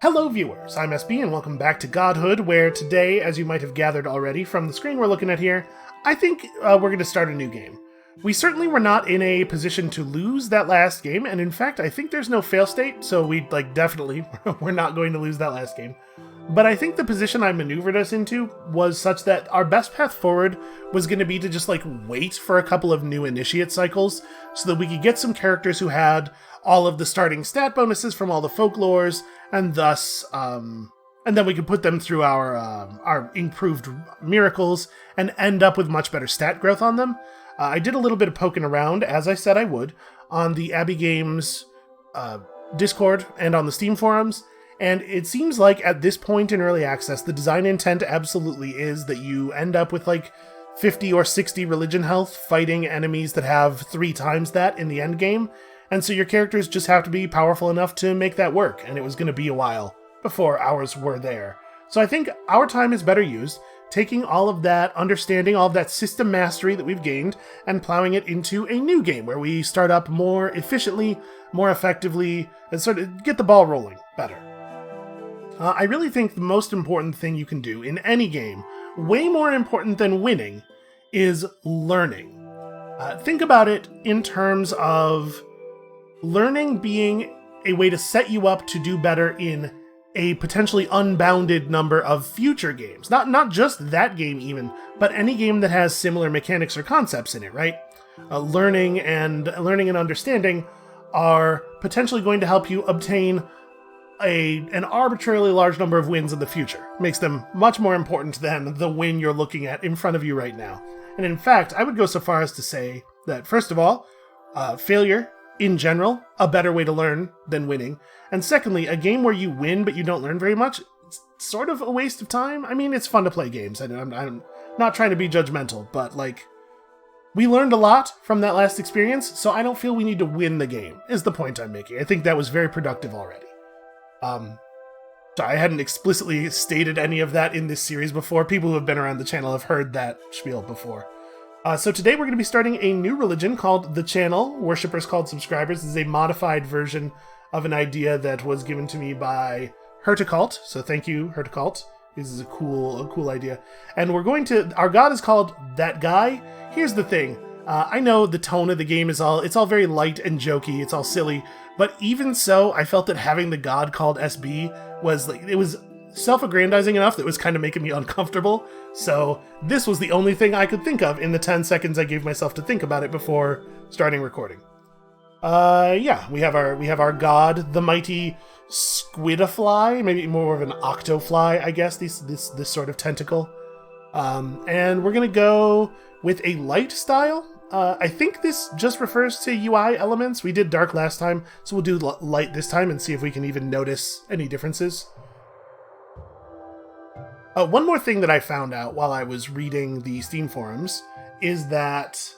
Hello viewers, I'm SB and welcome back to Godhood, where today, as you might have gathered already from the screen we're looking at here, I think we're going to start a new game. We certainly were not in a position to lose that last game, and in fact I think there's no fail state, so we definitely we're not going to lose that last game. But I think the position I maneuvered us into was such that our best path forward was going to be to just wait for a couple of new initiate cycles so that we could get some characters who had all of the starting stat bonuses from all the folklores, and thus, and then we could put them through our improved miracles and end up with much better stat growth on them. I did a little bit of poking around, as I said I would, on the Abbey Games Discord and on the Steam forums, and it seems like at this point in early access, the design intent absolutely is that you end up with 50 or 60 religion health fighting enemies that have 3 times that in the end game. And so your characters just have to be powerful enough to make that work, and it was going to be a while before ours were there. So I think our time is better used, taking all of that understanding, all of that system mastery that we've gained, and plowing it into a new game where we start up more efficiently, more effectively, and sort of get the ball rolling better. I really think the most important thing you can do in any game, way more important than winning, is learning. Think about it in terms of learning being a way to set you up to do better in a potentially unbounded number of future games. Not just that game even, but any game that has similar mechanics or concepts in it, right? Learning and understanding are potentially going to help you obtain an arbitrarily large number of wins in the future. Makes them much more important than the win you're looking at in front of you right now. And in fact, I would go so far as to say that, first of all, failure in general, a better way to learn than winning. And secondly, a game where you win but you don't learn very much, it's sort of a waste of time. I mean, it's fun to play games. I'm not trying to be judgmental, but we learned a lot from that last experience, so I don't feel we need to win the game, is the point I'm making. I think that was very productive already. I hadn't explicitly stated any of that in this series before. People who have been around the channel have heard that spiel before. So today we're going to be starting a new religion called the Channel, Worshippers Called Subscribers. This is a modified version of an idea that was given to me by Herticult, so thank you, Herticult. This is a cool idea. And our god is called That Guy. Here's the thing, I know the tone of the game it's all very light and jokey, it's all silly, but even so, I felt that having the god called SB was self-aggrandizing enough that was kind of making me uncomfortable, so this was the only thing I could think of in the 10 seconds I gave myself to think about it before starting recording. Yeah, we have our god, the mighty squidafly, maybe more of an octofly, I guess, this sort of tentacle. And we're gonna go with a light style. I think this just refers to UI elements. We did dark last time, so we'll do light this time and see if we can even notice any differences. One more thing that I found out while I was reading the Steam forums is that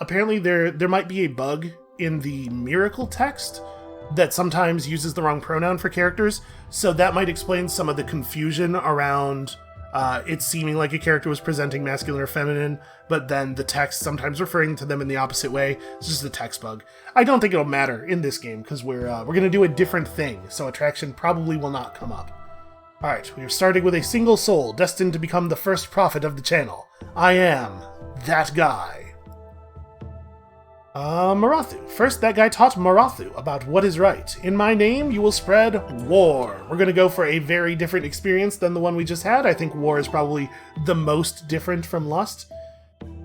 apparently there might be a bug in the miracle text that sometimes uses the wrong pronoun for characters, so that might explain some of the confusion around it seeming like a character was presenting masculine or feminine, but then the text sometimes referring to them in the opposite way. It's just a text bug. I don't think it'll matter in this game because we're going to do a different thing, so attraction probably will not come up. Alright, we are starting with a single soul, destined to become the first prophet of the channel. I am that guy. Marathu. First, that guy taught Marathu about what is right. In my name, you will spread war. We're going to go for a very different experience than the one we just had. I think war is probably the most different from lust.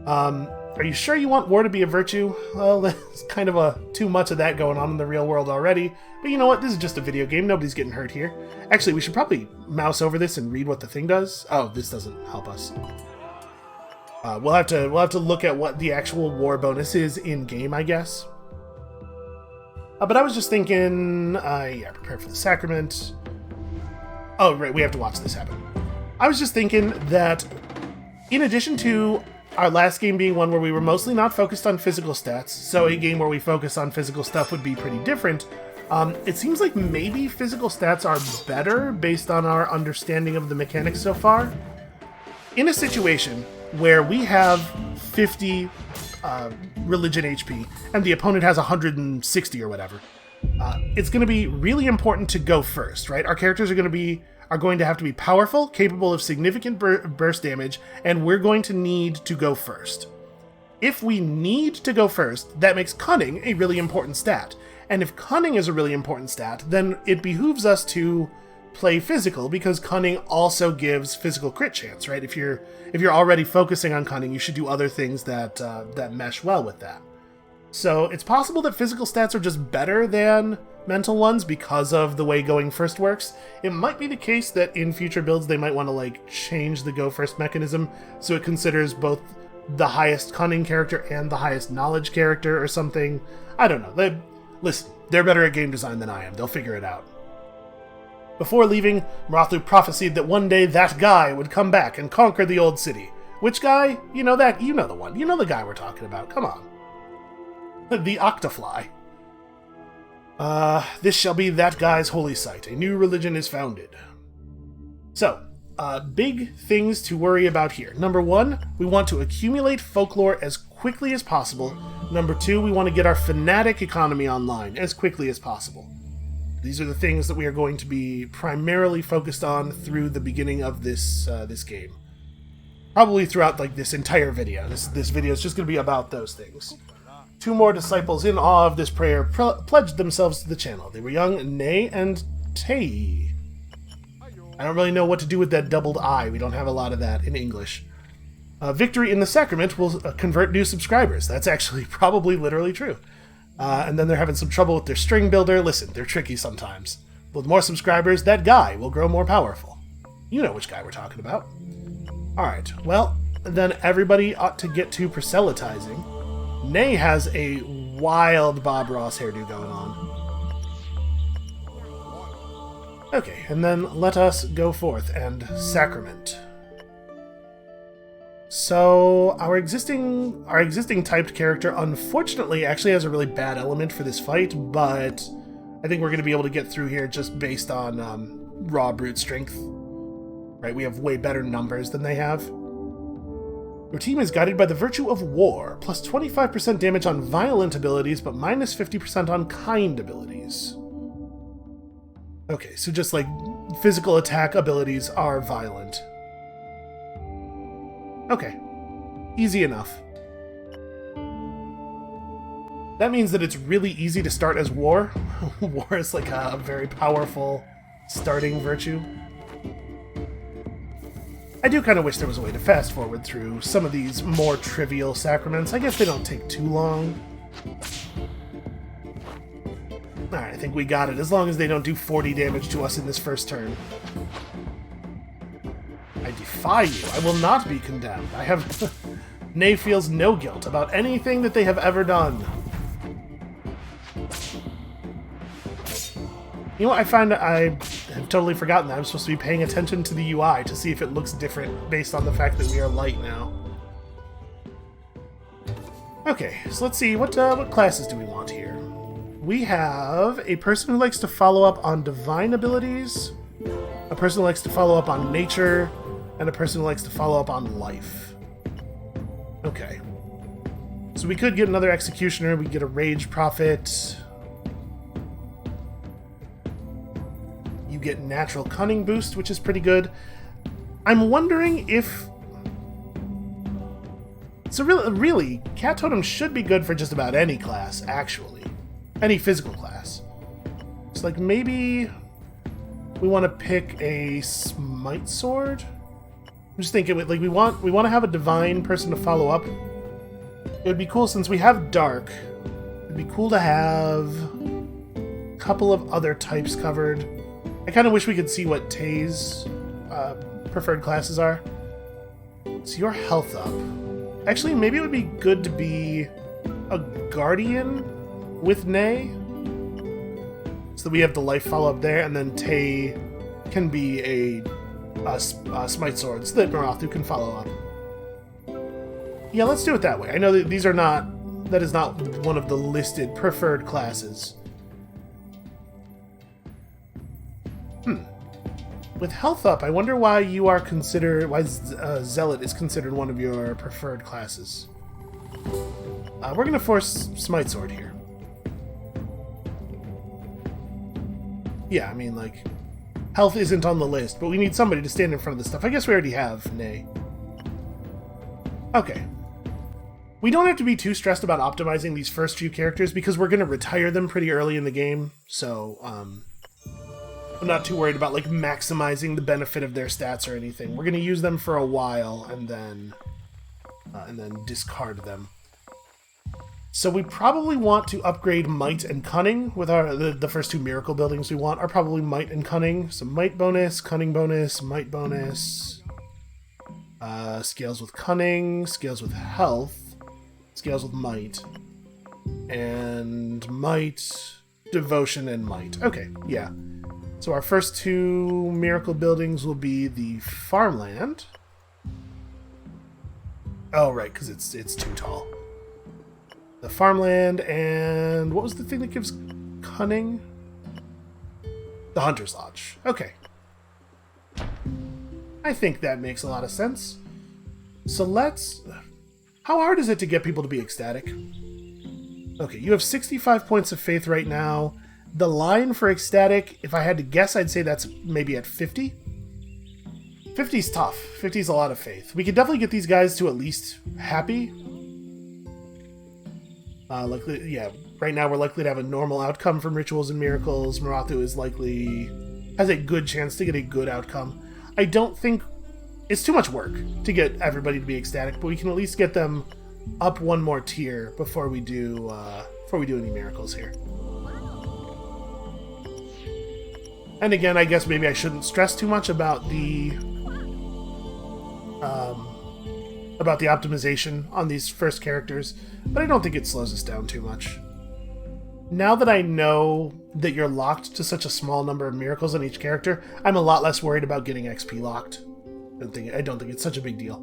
Are you sure you want war to be a virtue? Well, there's kind of too much of that going on in the real world already. But you know what? This is just a video game. Nobody's getting hurt here. Actually, we should probably mouse over this and read what the thing does. Oh, this doesn't help us. We'll have to look at what the actual war bonus is in game, I guess. But I was just thinking, yeah, prepare for the sacrament. Oh, right, we have to watch this happen. I was just thinking that in addition to our last game being one where we were mostly not focused on physical stats, so a game where we focus on physical stuff would be pretty different. It seems like maybe physical stats are better based on our understanding of the mechanics so far. In a situation where we have 50 religion HP and the opponent has 160 or whatever, it's going to be really important to go first, right? Our characters are going to have to be powerful, capable of significant burst damage, and we're going to need to go first. If we need to go first, that makes cunning a really important stat. And if cunning is a really important stat, then it behooves us to play physical, because cunning also gives physical crit chance, right? If you're already focusing on cunning, you should do other things that mesh well with that. So it's possible that physical stats are just better than mental ones because of the way going first works. It might be the case that in future builds they might want to change the go first mechanism so it considers both the highest cunning character and the highest knowledge character or something. I don't know. Listen, they're better at game design than I am. They'll figure it out. Before leaving, Marathu prophesied that one day that guy would come back and conquer the old city. Which guy? You know the one. You know the guy we're talking about. Come on. The Octafly. This shall be that guy's holy site. A new religion is founded. So, big things to worry about here. Number 1, we want to accumulate folklore as quickly as possible. Number 2, we want to get our fanatic economy online as quickly as possible. These are the things that we are going to be primarily focused on through the beginning of this game. Probably throughout this entire video. This video is just going to be about those things. 2 more disciples in awe of this prayer pledged themselves to the channel. They were young Nay and Tei. I don't really know what to do with that doubled I. We don't have a lot of that in English. Victory in the sacrament will convert new subscribers. That's actually probably literally true. And then they're having some trouble with their string builder. Listen, they're tricky sometimes. With more subscribers, that guy will grow more powerful. You know which guy we're talking about. Alright, well, then everybody ought to get to proselytizing. Nay has a wild Bob Ross hairdo going on. Okay, and then let us go forth and sacrament. So, our existing typed character, unfortunately, actually has a really bad element for this fight, but I think we're going to be able to get through here just based on raw brute strength. Right, we have way better numbers than they have. Your team is guided by the virtue of war, plus 25% damage on violent abilities, but minus 50% on kind abilities. Okay, so just physical attack abilities are violent. Okay, easy enough. That means that it's really easy to start as war. War is a very powerful starting virtue. I do kind of wish there was a way to fast forward through some of these more trivial sacraments. I guess they don't take too long. Alright, I think we got it, as long as they don't do 40 damage to us in this first turn. I defy you. I will not be condemned. I have... Nay feels no guilt about anything that they have ever done. You know what, I find I have totally forgotten that I'm supposed to be paying attention to the UI to see if it looks different based on the fact that we are light now. Okay, so let's see, what classes do we want here? We have a person who likes to follow up on divine abilities, a person who likes to follow up on nature, and a person who likes to follow up on life. Okay. So we could get another executioner, we could get a rage prophet. You get natural cunning boost, which is pretty good. I'm wondering if... So really, Cat Totem should be good for just about any class, actually. Any physical class. It's maybe we want to pick a Smite Sword? I'm just thinking, we want to have a divine person to follow up. It would be cool, since we have Dark, it'd be cool to have a couple of other types covered. I kind of wish we could see what Tay's preferred classes are. So your health up. Actually, maybe it would be good to be a Guardian with Nay. So that we have the life follow-up there, and then Tay can be a Smite Sword, so that Marathu can follow up. Yeah, let's do it that way. I know that these are not... That is not one of the listed preferred classes. With health up, I wonder why you are considered... Why Zealot is considered one of your preferred classes. We're going to force Smite Sword here. Yeah, I mean, like, health isn't on the list, but we need somebody to stand in front of this stuff. I guess we already have Nay. Okay. We don't have to be too stressed about optimizing these first few characters because we're going to retire them pretty early in the game, so I'm not too worried about like maximizing the benefit of their stats or anything. We're going to use them for a while and then discard them. So we probably want to upgrade Might and Cunning with the first two miracle buildings we want are probably Might and Cunning. So Might bonus, Cunning bonus, Might bonus, scales with Cunning, scales with Health, scales with Might, and Might, Devotion, and Might. Okay, yeah. So our first two miracle buildings will be the farmland. Oh, right, because it's too tall. The farmland, and what was the thing that gives Cunning? The Hunter's Lodge. Okay. I think that makes a lot of sense. So let's... How hard is it to get people to be ecstatic? Okay, you have 65 points of faith right now. The line for ecstatic, if I had to guess, I'd say that's maybe at 50. 50's tough. 50's a lot of faith. We could definitely get these guys to at least happy. Yeah, right now we're likely to have a normal outcome from Rituals and Miracles. Marathu has a good chance to get a good outcome. I don't think it's too much work to get everybody to be ecstatic, but we can at least get them up one more tier before we do any miracles here. And again, I guess maybe I shouldn't stress too much about the optimization on these first characters, but I don't think it slows us down too much. Now that I know that you're locked to such a small number of miracles on each character, I'm a lot less worried about getting XP locked. I don't think it's such a big deal.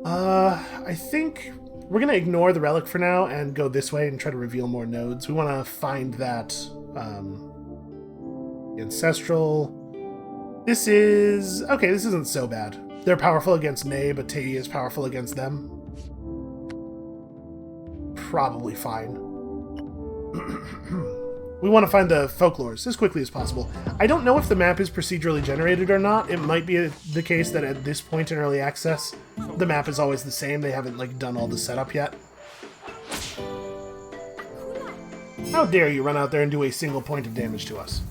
I think we're going to ignore the relic for now and go this way and try to reveal more nodes. We want to find that ancestral. This isn't so bad. They're powerful against Nay, but Tei is powerful against them. Probably fine. We want to find the folklores as quickly as possible. I don't know if the map is procedurally generated or not. It might be the case that at this point in early access, the map is always the same. They haven't like done all the setup yet. How dare you run out there and do a single point of damage to us?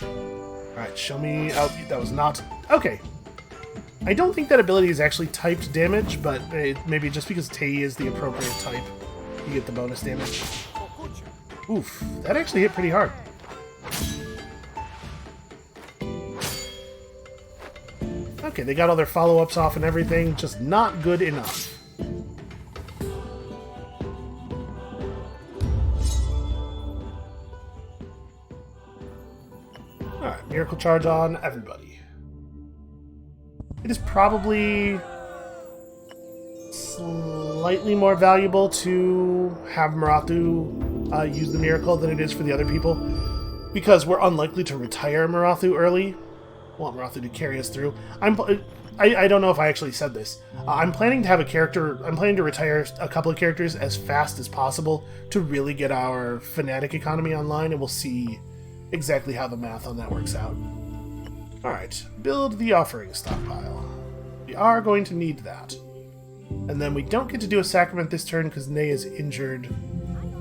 Alright, show me... Oh, that was not... Okay. I don't think that ability is actually typed damage, but maybe just because Tei is the appropriate type, you get the bonus damage. Oof, that actually hit pretty hard. Okay, they got all their follow-ups off and everything, just not good enough. Alright, Miracle Charge on everybody. It is probably slightly more valuable to have Marathu use the miracle than it is for the other people, because we're unlikely to retire Marathu early. I want Marathu to carry us through. I don't know if I actually said this. I'm planning to retire a couple of characters as fast as possible to really get our Fnatic economy online, and we'll see exactly how the math on that works out. Alright, build the offering stockpile. We are going to need that. And then we don't get to do a sacrament this turn because Nay is injured.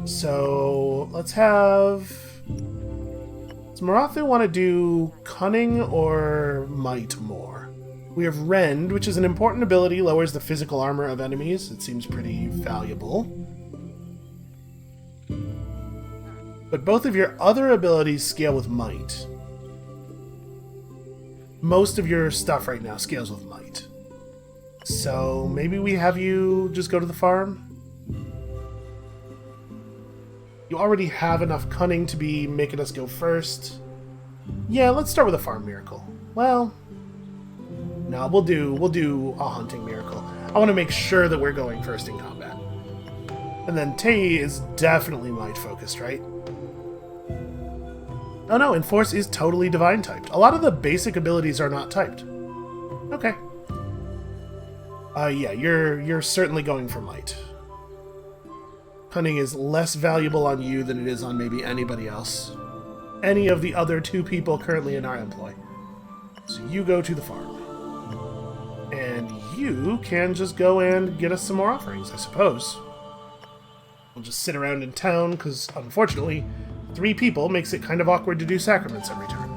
So let's have... Does Marathu want to do Cunning or Might more? We have Rend, which is an important ability, lowers the physical armor of enemies. It seems pretty valuable. But both of your other abilities scale with Might. Most of your stuff right now scales with Might. So maybe we have you just go to the farm? You already have enough Cunning to be making us go first. Yeah, let's start with a farm miracle. Well, no, we'll do a hunting miracle. I want to make sure that we're going first in combat. And then Tei is definitely Might focused, right? Oh no, Enforce is totally Divine typed. A lot of the basic abilities are not typed. Okay. Yeah, you're certainly going for Might. Cunning is less valuable on you than it is on maybe anybody else. Any of the other 2 people currently in our employ. So you go to the farm. And you can just go and get us some more offerings, I suppose. We'll just sit around in town, because unfortunately, 3 people makes it kind of awkward to do sacraments every turn.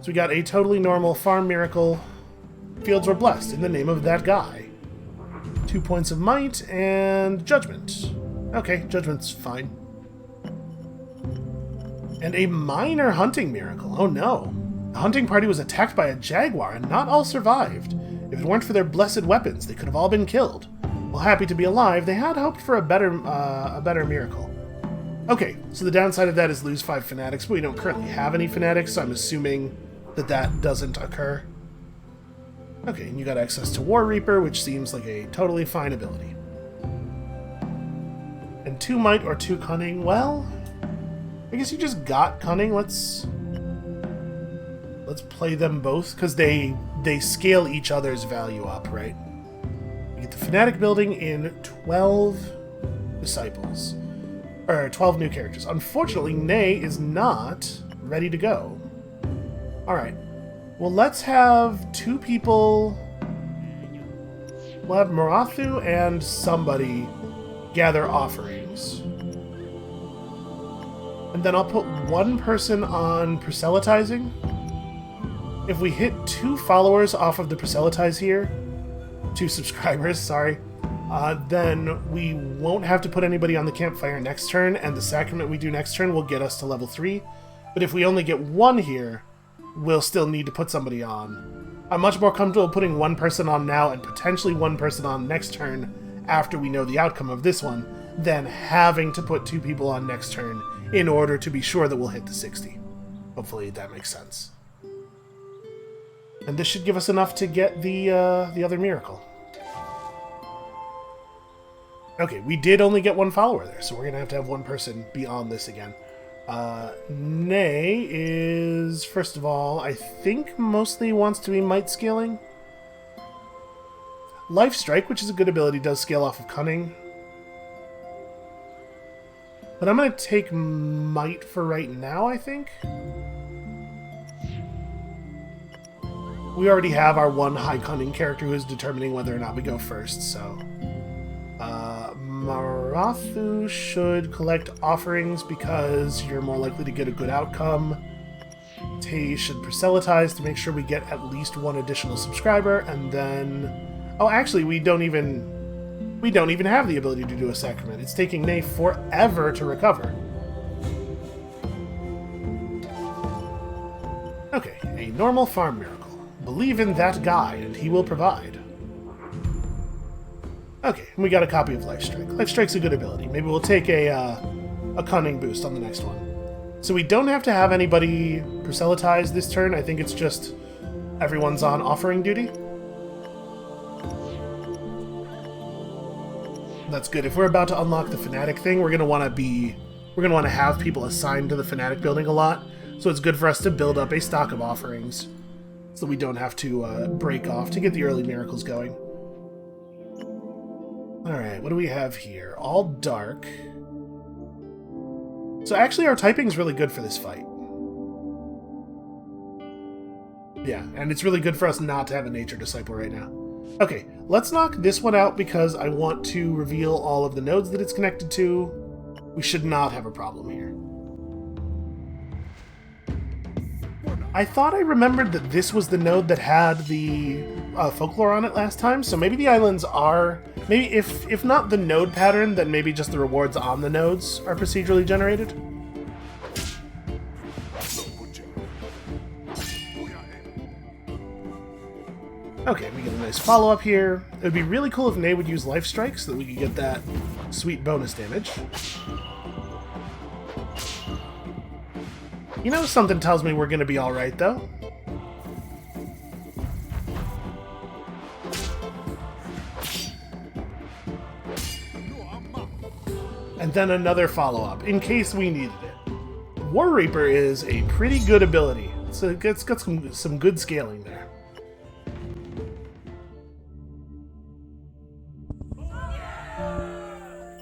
So we got a totally normal farm miracle. Fields were blessed in the name of that guy. 2 points of might and judgment. Okay, judgment's fine. And a minor hunting miracle. Oh no. The hunting party was attacked by a jaguar and not all survived. If it weren't for their blessed weapons, they could have all been killed. While happy to be alive, they had hoped for a better miracle. Okay, so the downside of that is lose 5 fanatics, but we don't currently have any fanatics, so I'm assuming that that doesn't occur. Okay, and you got access to War Reaper, which seems like a totally fine ability. And 2 might or 2 cunning. Well, I guess you just got cunning. Let's play them both, because they scale each other's value up, right? You get the fanatic building in 12 disciples. Or 12 new characters. Unfortunately, Nay is not ready to go. Alright. Well, let's have 2 people. We'll have Marathu and somebody gather offerings. And then I'll put 1 person on proselytizing. If we hit 2 followers off of the proselytize here, 2 subscribers, sorry, then we won't have to put anybody on the campfire next turn, and the sacrament we do next turn will get us to level 3. But if we only get 1 here, we'll still need to put somebody on. I'm much more comfortable putting 1 person on now and potentially 1 person on next turn after we know the outcome of this one, than having to put 2 people on next turn in order to be sure that we'll hit the 60. Hopefully that makes sense. And this should give us enough to get the other miracle. Okay, we did only get 1 follower there, so we're going to have 1 person be on this again. Nay is, first of all, I think mostly wants to be might scaling. Life Strike, which is a good ability, does scale off of cunning. But I'm going to take might for right now, I think. We already have our 1 high cunning character who is determining whether or not we go first, so... Marathu should collect offerings because you're more likely to get a good outcome. Tay should proselytize to make sure we get at least 1 additional subscriber, and then... Oh, actually, we don't even have the ability to do a sacrament. It's taking Nay forever to recover. Okay, a normal farm miracle. Believe in that guy, and he will provide. Okay, and we got a copy of Life Strike. Life Strike's a good ability. Maybe we'll take a cunning boost on the next one. So we don't have to have anybody proselytize this turn. I think it's just everyone's on offering duty. That's good. If we're about to unlock the Fanatic thing, we're gonna want to have people assigned to the Fanatic building a lot. So it's good for us to build up a stock of offerings, so we don't have to break off to get the early miracles going. Alright, what do we have here? All dark. So actually our typing's really good for this fight. Yeah, and it's really good for us not to have a Nature Disciple right now. Okay, let's knock this one out because I want to reveal all of the nodes that it's connected to. We should not have a problem here. I thought I remembered that this was the node that had the folklore on it last time, so maybe the islands are... Maybe if not the node pattern, then maybe just the rewards on the nodes are procedurally generated. Okay, we get a nice follow-up here. It would be really cool if Nay would use Life Strike so that we could get that sweet bonus damage. You know, something tells me we're going to be alright, though. And then another follow-up, in case we needed it. War Reaper is a pretty good ability, so it's got some good scaling there.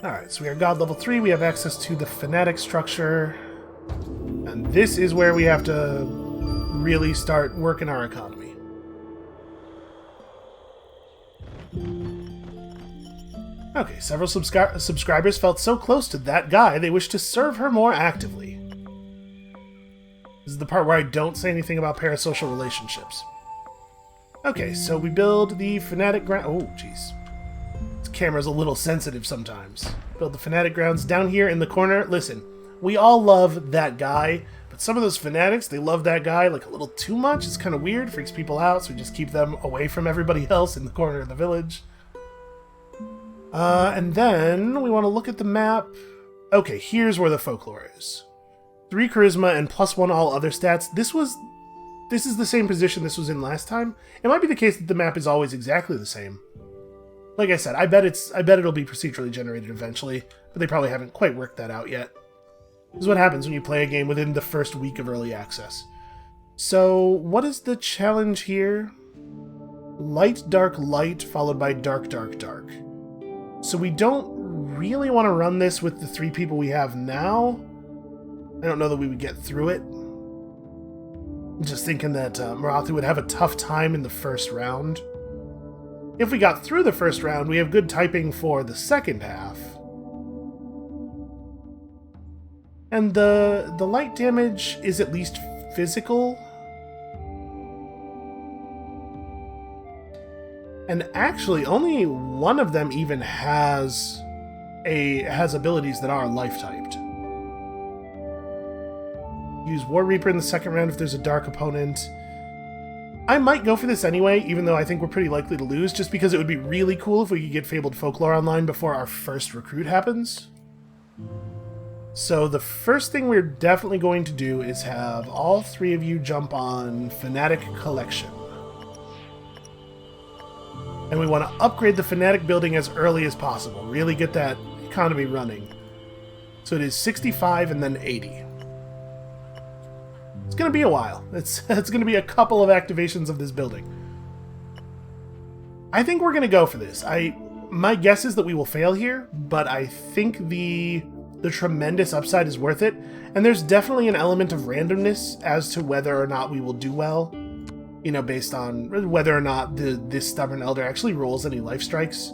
Alright, so we are God level 3. We have access to the fanatic structure. And this is where we have to really start working our economy. Okay, several subscribers felt so close to that guy they wish to serve her more actively. This is the part where I don't say anything about parasocial relationships. Okay, so we build the fanatic ground. Oh, jeez. This camera's a little sensitive sometimes. Build the fanatic grounds down here in the corner. Listen, we all love that guy, but some of those fanatics, they love that guy like a little too much. It's kind of weird, freaks people out, so we just keep them away from everybody else in the corner of the village. And then we want to look at the map. Okay, here's where the folklore is. 3 charisma and +1 all other stats. This is the same position this was in last time. It might be the case that the map is always exactly the same. Like I said, I bet it'll be procedurally generated eventually, but they probably haven't quite worked that out yet. This is what happens when you play a game within the first week of early access. So, what is the challenge here? Light, dark, light, followed by dark, dark, dark. So we don't really want to run this with the 3 people we have now. I don't know that we would get through it. I'm just thinking that Marathu would have a tough time in the first round. If we got through the first round, we have good typing for the second half. And the light damage is at least physical. And actually, only one of them even has abilities that are life-typed. Use War Reaper in the second round if there's a dark opponent. I might go for this anyway, even though I think we're pretty likely to lose, just because it would be really cool if we could get Fabled Folklore online before our first recruit happens. So the first thing we're definitely going to do is have all 3 of you jump on Fanatic Collection. And we want to upgrade the Fanatic building as early as possible. Really get that economy running. So it is 65 and then 80. It's going to be a while. It's going to be a couple of activations of this building. I think we're going to go for this. My guess is that we will fail here, but I think the tremendous upside is worth it. And there's definitely an element of randomness as to whether or not we will do well. You know, based on whether or not this Stubborn Elder actually rolls any life strikes.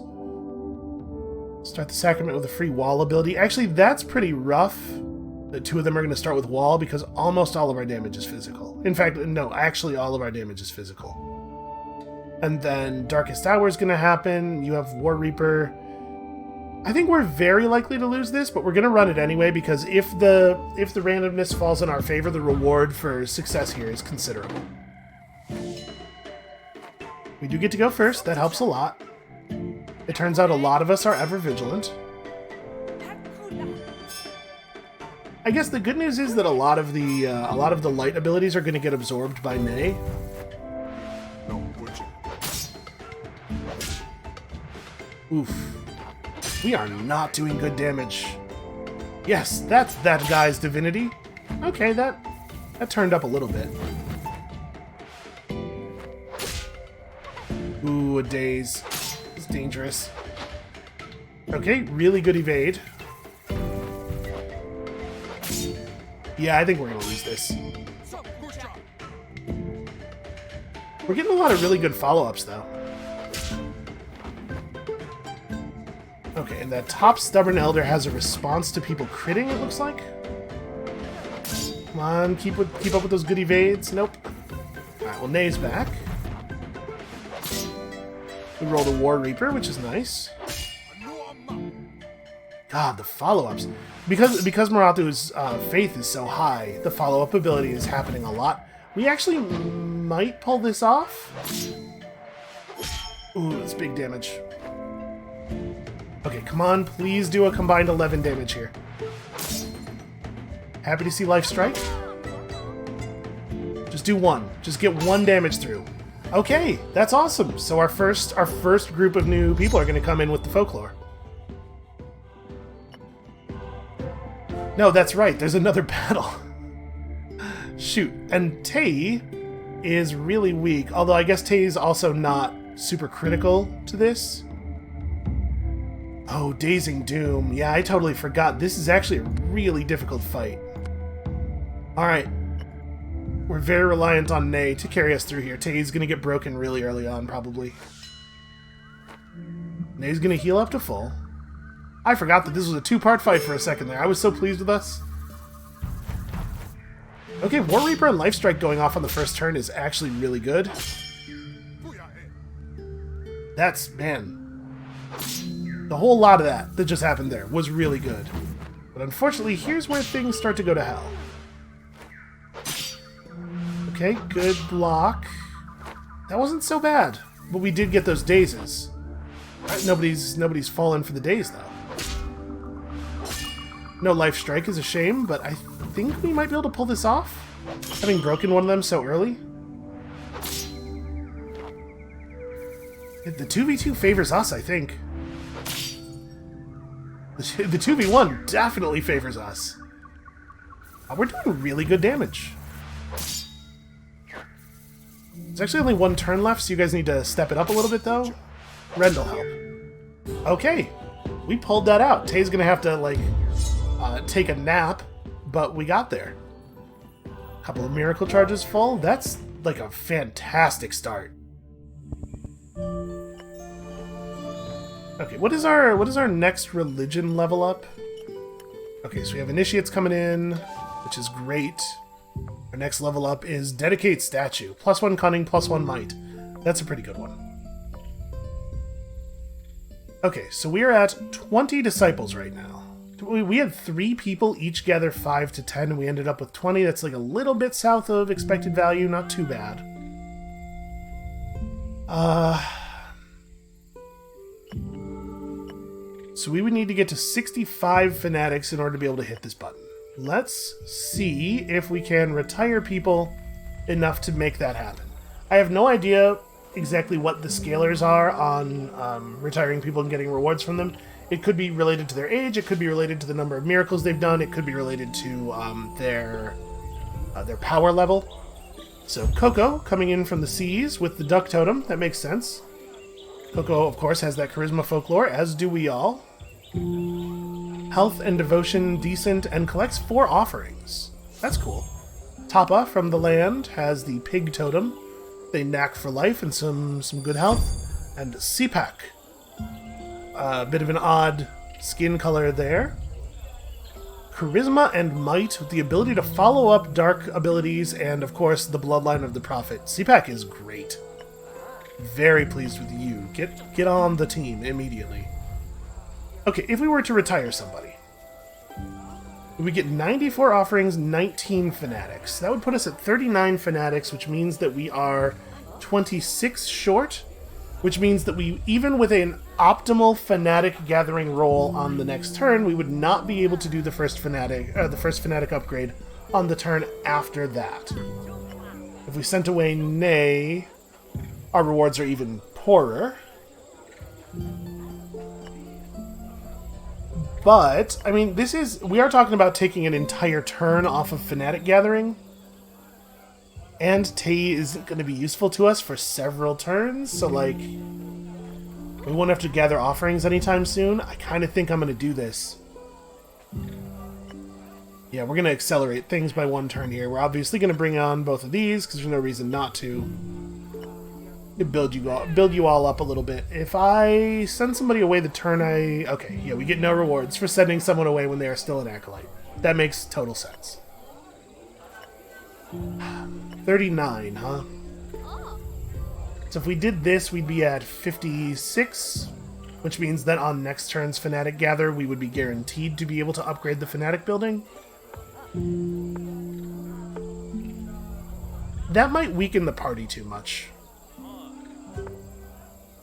Start the Sacrament with a free wall ability. Actually, that's pretty rough. The 2 of them are going to start with wall because almost all of our damage is physical. In fact, no, actually all of our damage is physical. And then Darkest Hour is going to happen. You have War Reaper. I think we're very likely to lose this, but we're going to run it anyway because if the randomness falls in our favor, the reward for success here is considerable. We do get to go first. That helps a lot. It turns out a lot of us are ever vigilant. I guess the good news is that a lot of the light abilities are going to get absorbed by Nay. Oof. We are not doing good damage. Yes, that's that guy's divinity. Okay, that turned up a little bit. Ooh, a daze. It's dangerous. Okay, really good evade. Yeah, I think we're going to lose this. We're getting a lot of really good follow-ups, though. Okay, and that top Stubborn Elder has a response to people critting, it looks like. Come on, keep up with those good evades. Nope. Alright, well, Nay's back. We rolled a War Reaper, which is nice. God, the follow-ups. Because Marathu's faith is so high, the follow-up ability is happening a lot. We actually might pull this off. Ooh, that's big damage. Okay, come on, please do a combined 11 damage here. Happy to see Life Strike. Just do 1. Just get 1 damage through. Okay, that's awesome. So our first group of new people are going to come in with the folklore. No, that's right. There's another battle. Shoot. And Tei is really weak. Although I guess Tei is also not super critical to this. Oh, Dazing Doom. Yeah, I totally forgot. This is actually a really difficult fight. Alright. We're very reliant on Nay to carry us through here. Tay's gonna get broken really early on, probably. Nay's gonna heal up to full. I forgot that this was a two-part fight for a second there. I was so pleased with us. Okay, War Reaper and Lifestrike going off on the first turn is actually really good. That's, man... The whole lot of that just happened there was really good. But unfortunately, here's where things start to go to hell. Okay, good block. That wasn't so bad. But we did get those dazes. Right, nobody's fallen for the daze, though. No life strike is a shame, but I think we might be able to pull this off. Having broken one of them so early. The 2v2 favors us, I think. The 2v1 definitely favors us. We're doing really good damage. There's actually only one turn left, so you guys need to step it up a little bit, though. Ren will help. Okay. We pulled that out. Tay's gonna have to, like, take a nap, but we got there. Couple of miracle charges full. That's, like, a fantastic start. Okay, what is our next religion level up? Okay, so we have initiates coming in, which is great. Our next level up is dedicate statue. +1 cunning, +1 might. That's a pretty good one. Okay, so we are at 20 disciples right now. We had 3 people each gather 5 to 10, and we ended up with 20. That's like a little bit south of expected value, not too bad. So we would need to get to 65 fanatics in order to be able to hit this button. Let's see if we can retire people enough to make that happen. I have no idea exactly what the scalars are on retiring people and getting rewards from them. It could be related to their age, it could be related to the number of miracles they've done, it could be related to their power level. So Coco coming in from the seas with the duck totem, that makes sense. Coco, of course, has that charisma folklore, as do we all. Health and devotion decent, and collects 4 offerings. That's cool. Tapa from the land has the pig totem. They knack for life and some good health. And Sipak. A bit of an odd skin color there. Charisma and might with the ability to follow up dark abilities and, of course, the bloodline of the prophet. Sipak is great. Very pleased with you. Get on the team immediately. Okay, if we were to retire somebody, we get 94 offerings, 19 fanatics. That would put us at 39 fanatics, which means that we are 26 short, which means that we, even with an optimal fanatic gathering roll on the next turn, we would not be able to do the first fanatic upgrade on the turn after that. If we sent away Nay, our rewards are even poorer. But, I mean, we are talking about taking an entire turn off of Fanatic Gathering. And Tay isn't going to be useful to us for several turns, so, like, we won't have to gather offerings anytime soon. I kind of think I'm going to do this. Yeah, we're going to accelerate things by 1 turn here. We're obviously going to bring on both of these, because there's no reason not to. Build you all up a little bit. If I send somebody away the turn okay, yeah, we get no rewards for sending someone away when they are still an Acolyte. That makes total sense. 39, huh? So if we did this, we'd be at 56, which means that on next turn's Fanatic Gather, we would be guaranteed to be able to upgrade the Fanatic building. That might weaken the party too much.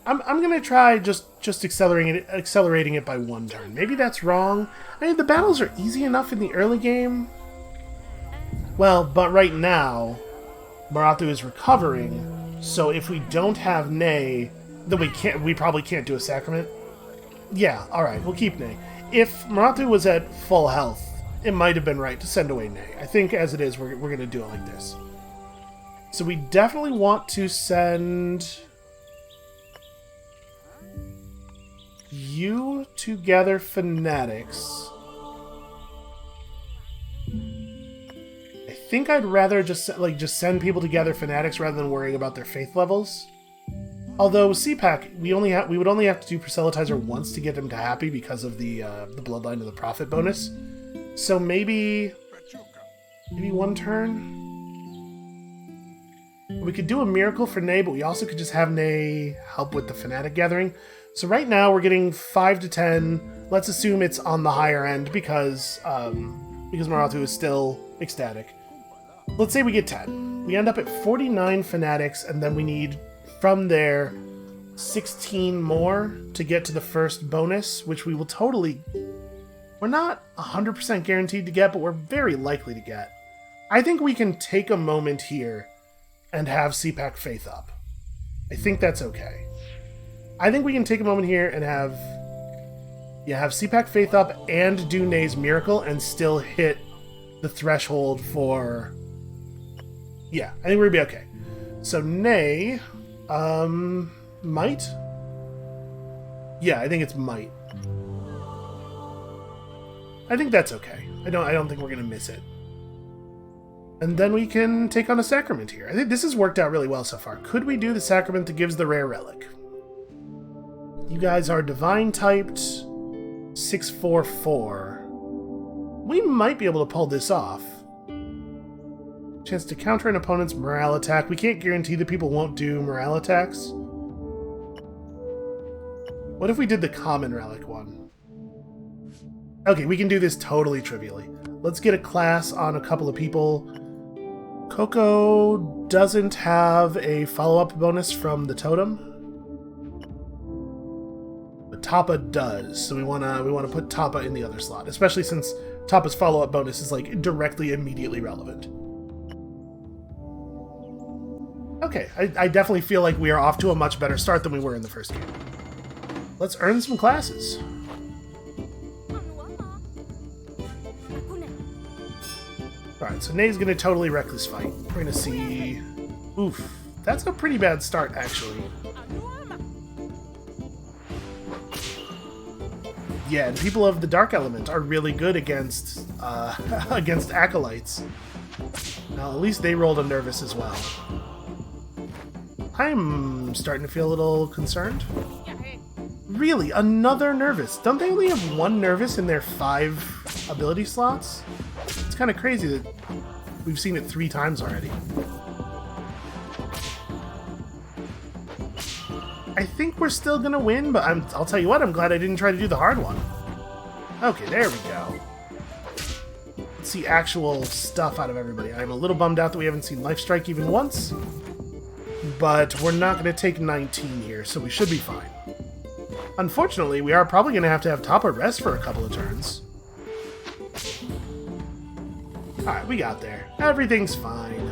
I'm gonna try just accelerating it by 1 turn. Maybe that's wrong. I mean, the battles are easy enough in the early game. Well, but right now, Marathu is recovering, so if we don't have Nay, then we probably can't do a sacrament. Yeah, alright, we'll keep Nay. If Marathu was at full health, it might have been right to send away Nay. I think as it is, we're gonna do it like this. So we definitely want to send... you to gather fanatics. I think I'd rather just send people to gather fanatics rather than worrying about their faith levels. Although CPAC, we would only have to do proselytizer once to get him to happy because of the bloodline of the prophet bonus. So maybe one turn. We could do a miracle for Nay, but we also could just have Nay help with the fanatic gathering. So right now we're getting 5 to 10. Let's assume it's on the higher end because Maratu is still ecstatic. Let's say we get 10. We end up at 49 fanatics, and then we need, from there, 16 more to get to the first bonus, which we will totally... We're not 100% guaranteed to get, but we're very likely to get. I think we can take a moment here and have CPAC faith up. I think that's okay. I think we can take a moment here and have CPAC faith up and do Nay's miracle and still hit the threshold for... Yeah, I think we're gonna be okay. So Nay, might? Yeah, I think it's might. I think that's okay. I don't think we're gonna miss it. And then we can take on a sacrament here. I think this has worked out really well so far. Could we do the sacrament that gives the rare relic? You guys are divine typed 644. We might be able to pull this off. Chance to counter an opponent's morale attack. We can't guarantee that people won't do morale attacks. What if we did the common relic one? Okay, we can do this totally trivially. Let's get a class on a couple of people. Coco doesn't have a follow-up bonus from the totem. But Tapa does, so we wanna put Tapa in the other slot, especially since Tapa's follow-up bonus is like directly immediately relevant. Okay, I definitely feel like we are off to a much better start than we were in the first game. Let's earn some classes. Alright, so Nay's gonna totally wreck this fight. We're gonna see... Oof. That's a pretty bad start, actually. Yeah, and people of the Dark Element are really good against, against Acolytes. Now, at least they rolled a nervous as well. I'm starting to feel a little concerned. Really? Another nervous? Don't they only have one nervous in their 5 ability slots? It's kind of crazy that we've seen it 3 times already. I think we're still gonna win, but I'll tell you what, I'm glad I didn't try to do the hard one. Okay, there we go. Let's see actual stuff out of everybody. I'm a little bummed out that we haven't seen Life Strike even once, but we're not gonna take 19 here, so we should be fine. Unfortunately, we are probably gonna have Tapa rest for a couple of turns. Alright, we got there. Everything's fine.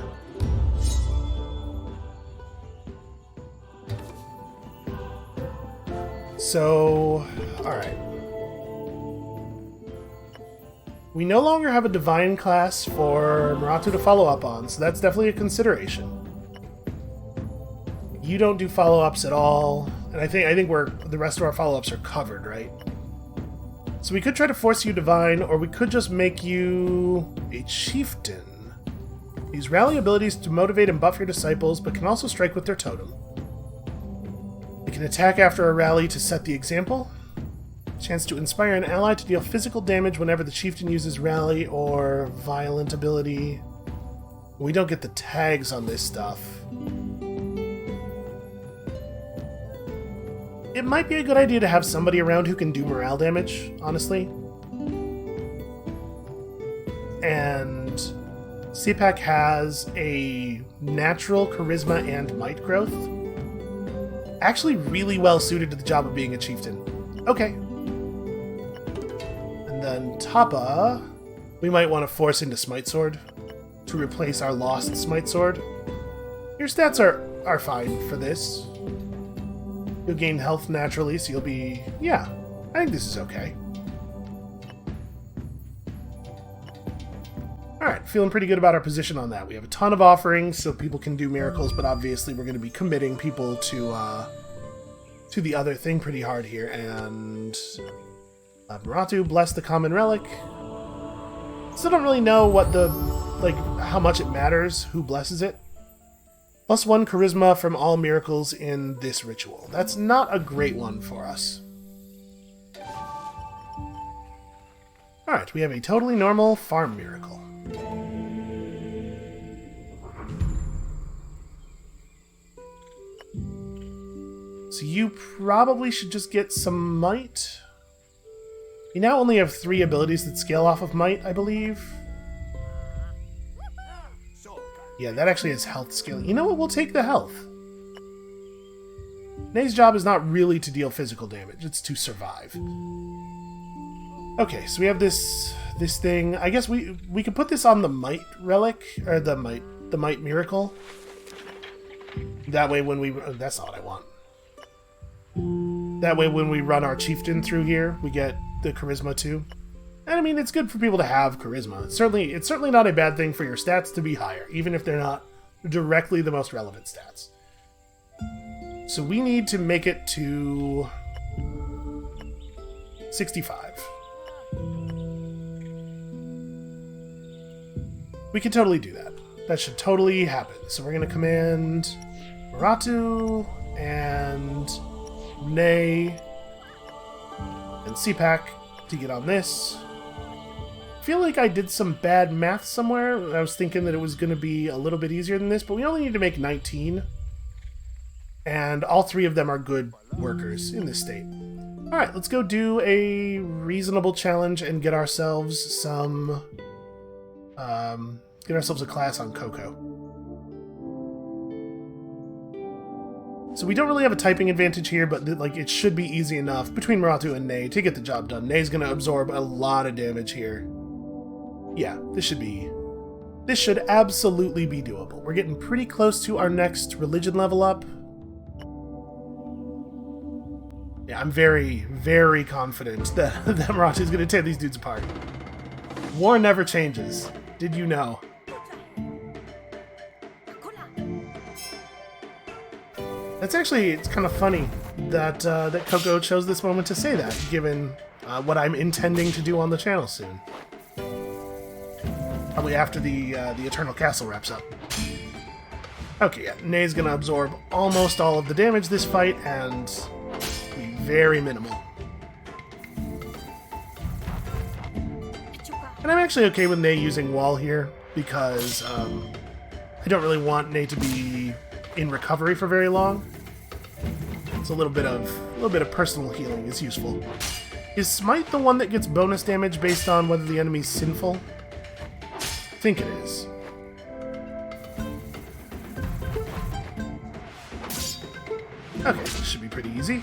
So, alright. We no longer have a divine class for Maratu to follow up on, so that's definitely a consideration. You don't do follow-ups at all, and I think the rest of our follow-ups are covered, right? So we could try to force you divine, or we could just make you a chieftain. Use rally abilities to motivate and buff your disciples, but can also strike with their totem. They can attack after a rally to set the example. Chance to inspire an ally to deal physical damage whenever the chieftain uses rally or violent ability. We don't get the tags on this stuff. It might be a good idea to have somebody around who can do morale damage, honestly. And CPAC has a natural charisma and might growth. Actually really well suited to the job of being a chieftain. Okay. And then Tapa, we might want to force into Smite Sword to replace our lost Smite Sword. Your stats are fine for this. You'll gain health naturally, so you'll be... Yeah, I think this is okay. Alright, feeling pretty good about our position on that. We have a ton of offerings, so people can do miracles, but obviously we're going to be committing people to to the other thing pretty hard here, and Maratu, bless the common relic. Still don't really know what the, like, how much it matters who blesses it. +1 charisma from all miracles in this ritual. That's not a great one for us. Alright, we have a totally normal farm miracle. So you probably should just get some might. You now only have 3 abilities that scale off of might, I believe. Yeah, that actually is health scaling. You know what? We'll take the health. Nay's job is not really to deal physical damage, it's to survive. Okay, so we have this thing. I guess we could put this on the might relic, or the might miracle. That way when we... that's not what I want. That way when we run our chieftain through here, we get the charisma too. And I mean, it's good for people to have charisma. It's certainly not a bad thing for your stats to be higher, even if they're not directly the most relevant stats. So we need to make it to 65. We can totally do that. That should totally happen. So we're going to command Maratu and Nay and CPAC to get on this. I feel like I did some bad math somewhere. I was thinking that it was going to be a little bit easier than this, but we only need to make 19. And all 3 of them are good workers in this state. Alright, let's go do a reasonable challenge and get ourselves some... get ourselves a class on Coco. So we don't really have a typing advantage here, but like it should be easy enough between Maratu and Nay to get the job done. Nay's going to absorb a lot of damage here. Yeah, this should absolutely be doable. We're getting pretty close to our next religion level up. Yeah, I'm very, very confident that Maratu's going to tear these dudes apart. War never changes. Did you know? That's actually, it's kind of funny that that Coco chose this moment to say that, given what I'm intending to do on the channel soon. Probably after the Eternal Castle wraps up. Okay, yeah, Nay's gonna absorb almost all of the damage this fight, and be very minimal. And I'm actually okay with Nay using wall here, because I don't really want Nay to be in recovery for very long. It's a little bit of personal healing is useful. Is Smite the one that gets bonus damage based on whether the enemy's sinful? I think it is. Okay, this should be pretty easy.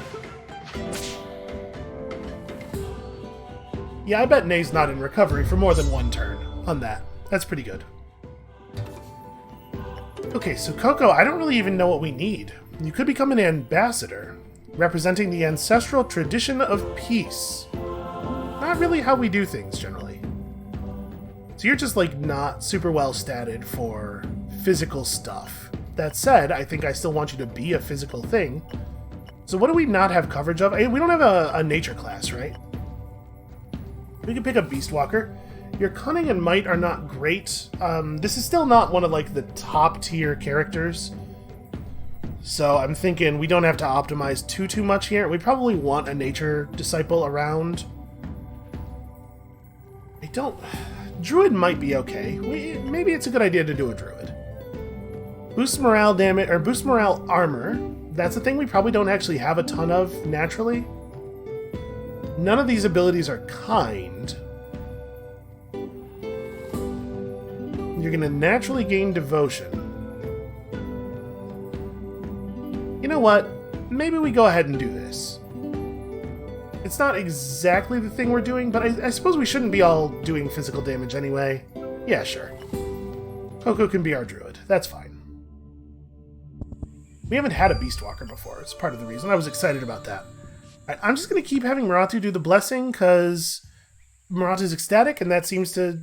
Yeah, I bet Nay's not in recovery for more than 1 turn on that. That's pretty good. Okay, so Coco, I don't really even know what we need. You could become an ambassador, representing the ancestral tradition of peace. Not really how we do things, generally. So you're just, like, not super well statted for physical stuff. That said, I think I still want you to be a physical thing. So what do we not have coverage of? We don't have a nature class, right? We can pick up Beastwalker. Your Cunning and Might are not great. This is still not one of, like, the top-tier characters. So I'm thinking we don't have to optimize too much here. We probably want a Nature Disciple around. I don't... Druid might be okay. Maybe it's a good idea to do a Druid. Boost morale damage, or boost morale armor. That's a thing we probably don't actually have a ton of naturally. None of these abilities are kind. You're going to naturally gain devotion. You know what? Maybe we go ahead and do this. It's not exactly the thing we're doing, but I suppose we shouldn't be all doing physical damage anyway. Yeah, sure. Coco can be our druid. That's fine. We haven't had a Beastwalker before. It's part of the reason. I was excited about that. I'm just going to keep having Maratu do the blessing, because Maratu's ecstatic, and that seems to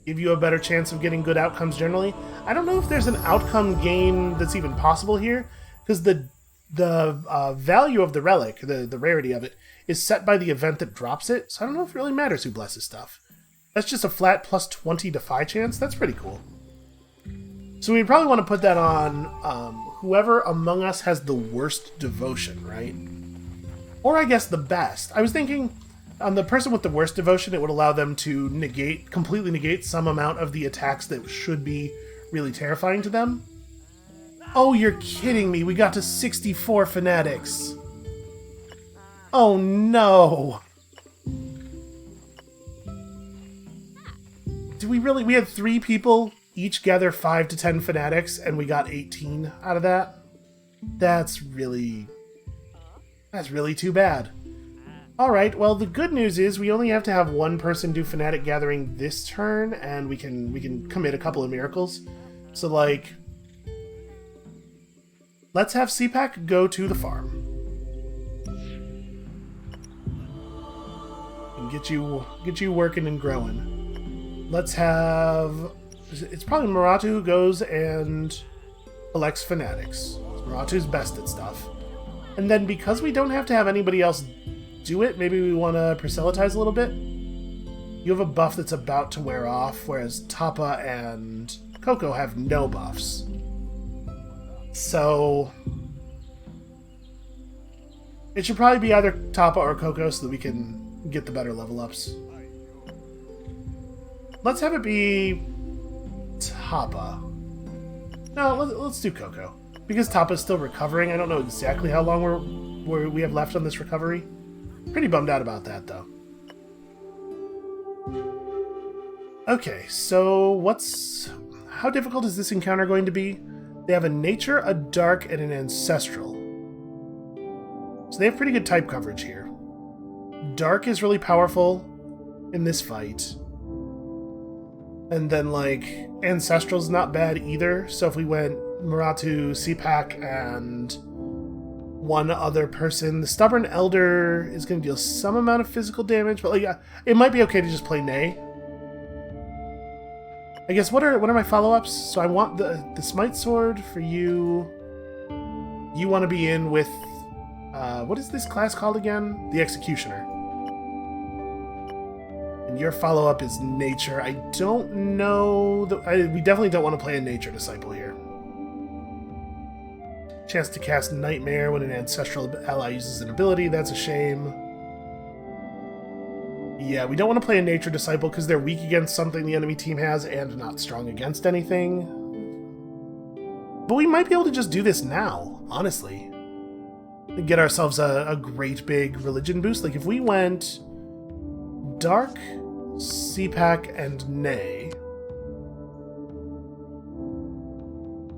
give you a better chance of getting good outcomes generally. I don't know if there's an outcome gain that's even possible here, because the the value of the relic, the rarity of it, is set by the event that drops it, so I don't know if it really matters who blesses stuff. That's just a flat plus 20 defy chance. That's pretty cool. So we'd probably want to put that on whoever among us has the worst devotion, right? Or I guess the best. I was thinking on the person with the worst devotion, it would allow them to completely negate some amount of the attacks that should be really terrifying to them. Oh, you're kidding me. We got to 64 fanatics. Oh no. Did we really? We had 3 people each gather 5 to 10 fanatics, and we got 18 out of that? That's really too bad. Alright, well, the good news is we only have to have one person do fanatic gathering this turn, and we can commit a couple of miracles. So, like, let's have CPAC go to the farm. And get you working and growing. Let's have... It's probably Muratu who goes and collects fanatics. Muratu's best at stuff. And then because we don't have to have anybody else do it, maybe we want to proselytize a little bit. You have a buff that's about to wear off, whereas Tapa and Coco have no buffs. So it should probably be either Tapa or Coco so that we can get the better level ups. Let's have it be Tapa. No, let's do Coco. Because Tapa's still recovering, I don't know exactly how long we have left on this recovery. Pretty bummed out about that, though. Okay, so how difficult is this encounter going to be? They have a nature, a dark, and an ancestral. So they have pretty good type coverage here. Dark is really powerful in this fight. And then, like, Ancestral's not bad either, so if we went Muratu, CPAC, and one other person, the Stubborn Elder is going to deal some amount of physical damage, but, like, it might be okay to just play Nay. I guess, what are my follow-ups? So I want the Smite Sword for you. You want to be in with, what is this class called again? The Executioner. And your follow-up is Nature. I don't know... we definitely don't want to play a Nature Disciple here. Chance to cast Nightmare when an Ancestral ally uses an ability. That's a shame. Yeah, we don't want to play a Nature Disciple because they're weak against something the enemy team has and not strong against anything. But we might be able to just do this now, honestly. And get ourselves a great big religion boost. Like, if we went... Dark, CPAC, and Nay.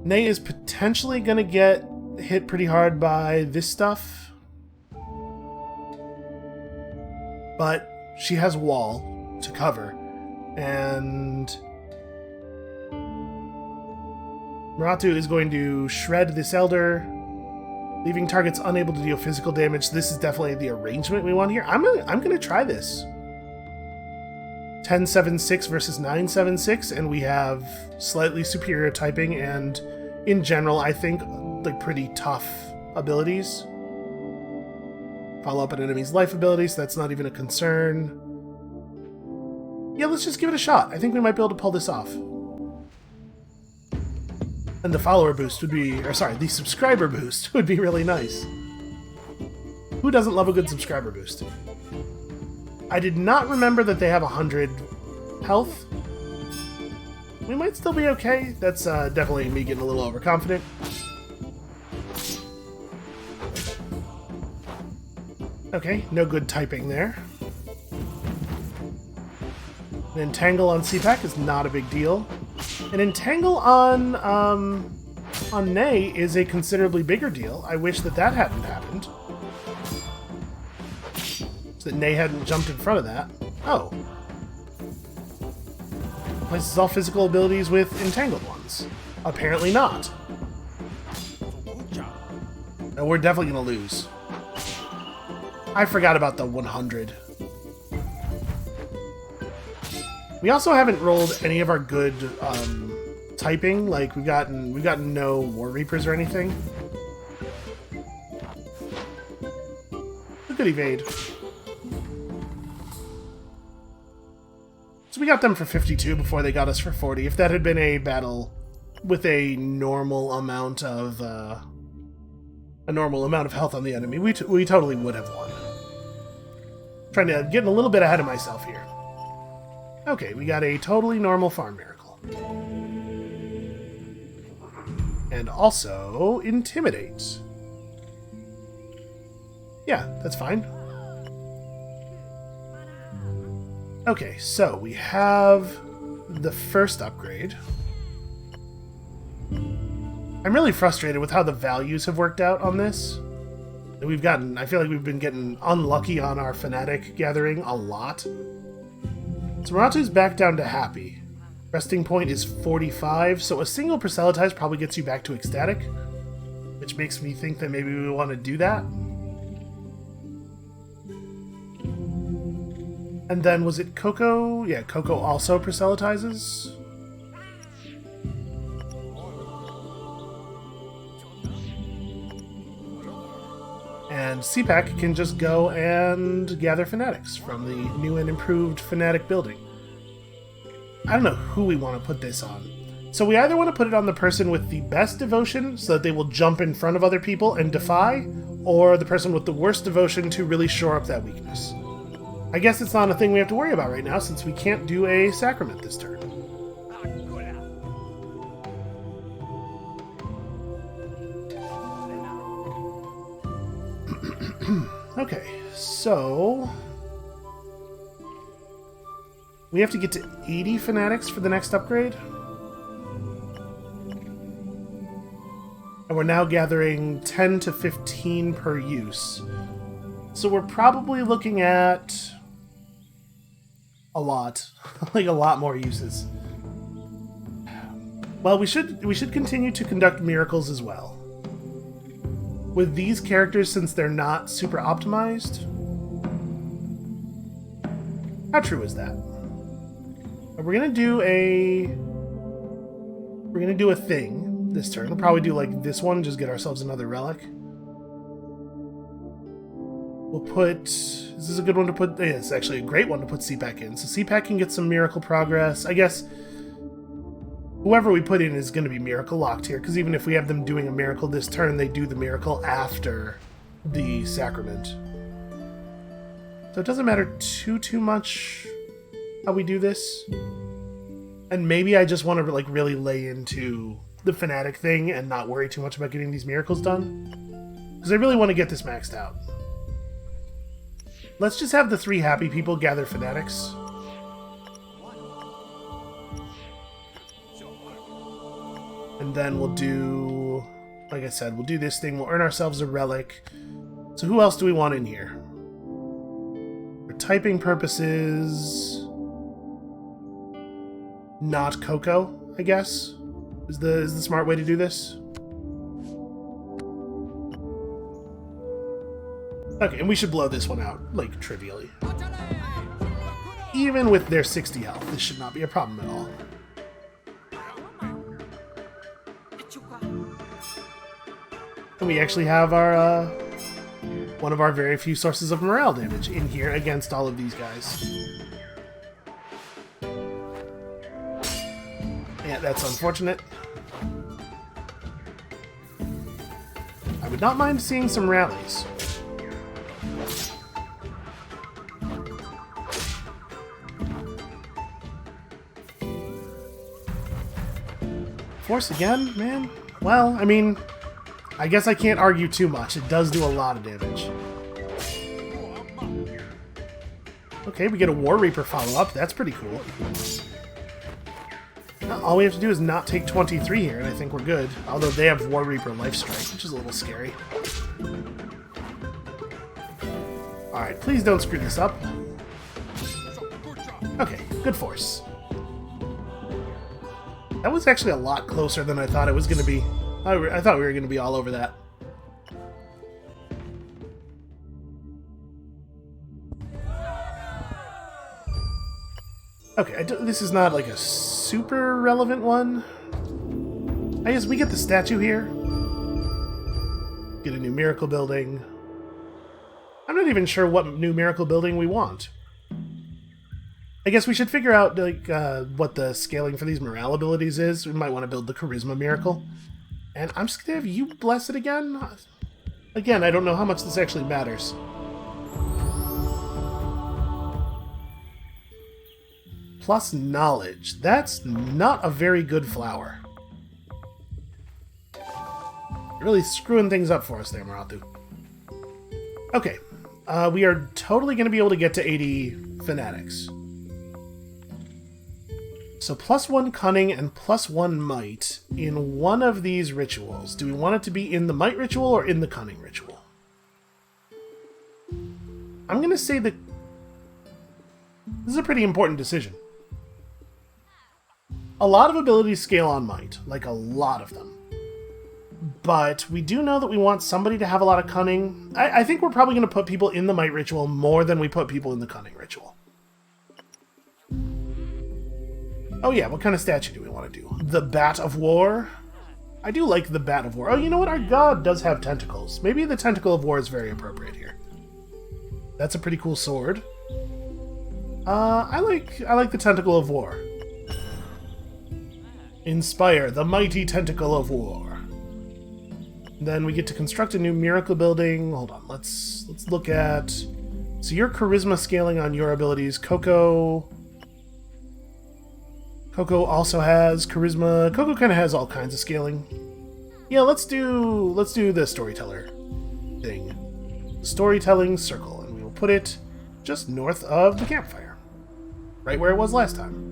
Nay is potentially going to get hit pretty hard by this stuff. But she has wall to cover. And Muratu is going to shred this elder, leaving targets unable to deal physical damage. This is definitely the arrangement we want here. I'm gonna try this. 10-7-6 versus 9-7-6, and we have slightly superior typing and, in general, I think, like, pretty tough abilities. Follow up an enemy's life ability, so that's not even a concern. Yeah, let's just give it a shot. I think we might be able to pull this off. And the follower boost would be... or sorry, the subscriber boost would be really nice. Who doesn't love a good subscriber boost? I did not remember that they have 100 health. We might still be okay. That's definitely me getting a little overconfident. Okay, no good typing there. An Entangle on CPAC is not a big deal. An Entangle on Nay is a considerably bigger deal. I wish that hadn't happened. So that Nay hadn't jumped in front of that. Oh. Replaces all physical abilities with entangled ones. Apparently not. No, we're definitely going to lose. I forgot about the 100. We also haven't rolled any of our good typing. Like, we've gotten no War Reapers or anything. Good evade. So we got them for 52 before they got us for 40. If that had been a battle with a normal amount of health on the enemy, we totally would have won. Trying to get a little bit ahead of myself here. Okay, we got a totally normal farm miracle. And also intimidate. Yeah, that's fine. Okay, so we have the first upgrade. I'm really frustrated with how the values have worked out on this. I feel like we've been getting unlucky on our fanatic gathering a lot. So Maratu's back down to happy. Resting point is 45, so a single proselytize probably gets you back to ecstatic, which makes me think that maybe we want to do that. And then, was it Coco? Yeah, Coco also proselytizes. And CPAC can just go and gather fanatics from the new and improved fanatic building. I don't know who we want to put this on. So we either want to put it on the person with the best devotion, so that they will jump in front of other people and defy, or the person with the worst devotion to really shore up that weakness. I guess it's not a thing we have to worry about right now, since we can't do a sacrament this turn. Okay, so we have to get to 80 fanatics for the next upgrade. And we're now gathering 10 to 15 per use. So we're probably looking at a lot. Like a lot more uses. Well, we should continue to conduct miracles as well. With these characters, since they're not super optimized. How true is that? We're gonna do a thing this turn. We'll probably do like this one, just get ourselves another relic. We'll put... Is this a good one to put? Yeah, it's actually a great one to put CPAC in. So CPAC can get some miracle progress. I guess whoever we put in is going to be miracle locked here, because even if we have them doing a miracle this turn, they do the miracle after the sacrament. So it doesn't matter too much how we do this. And maybe I just want to like really lay into the fanatic thing and not worry too much about getting these miracles done, because I really want to get this maxed out. Let's just have the 3 happy people gather fanatics. And then we'll do, like I said, we'll do this thing. We'll earn ourselves a relic. So who else do we want in here? For typing purposes, not Coco, I guess, is the smart way to do this. Okay, and we should blow this one out, like, trivially. Even with their 60 health, this should not be a problem at all. And we actually have our, one of our very few sources of morale damage in here against all of these guys. Yeah, that's unfortunate. I would not mind seeing some rallies. Force again, man? Well, I mean, I guess I can't argue too much. It does do a lot of damage. Okay, we get a War Reaper follow-up. That's pretty cool. Now, all we have to do is not take 23 here, and I think we're good. Although they have War Reaper Life Strike, which is a little scary. Alright, please don't screw this up. Okay, good force. That was actually a lot closer than I thought it was going to be. I thought we were going to be all over that. Okay, this is not like a super relevant one. I guess we get the statue here. Get a new miracle building. I'm not even sure what new miracle building we want. I guess we should figure out like what the scaling for these morale abilities is. We might want to build the charisma miracle. And I'm just going to have you bless it again. Again, I don't know how much this actually matters. Plus knowledge. That's not a very good flower. Really screwing things up for us there, Maratu. Okay. We are totally going to be able to get to 80 fanatics. So +1 cunning and +1 might in one of these rituals. Do we want it to be in the might ritual or in the cunning ritual? I'm going to say that this is a pretty important decision. A lot of abilities scale on might, like a lot of them. But we do know that we want somebody to have a lot of cunning. I think we're probably going to put people in the might ritual more than we put people in the cunning ritual. Oh yeah, what kind of statue do we want to do? The Bat of War? I do like the Bat of War. Oh, you know what? Our god does have tentacles. Maybe the Tentacle of War is very appropriate here. That's a pretty cool sword. I like the Tentacle of War. Inspire the mighty Tentacle of War. Then we get to construct a new miracle building. Hold on, let's look at... So your charisma scaling on your abilities. Coco also has charisma. Coco kind of has all kinds of scaling. Yeah, let's do the storyteller thing. Storytelling circle, and we will put it just north of the campfire. Right where it was last time.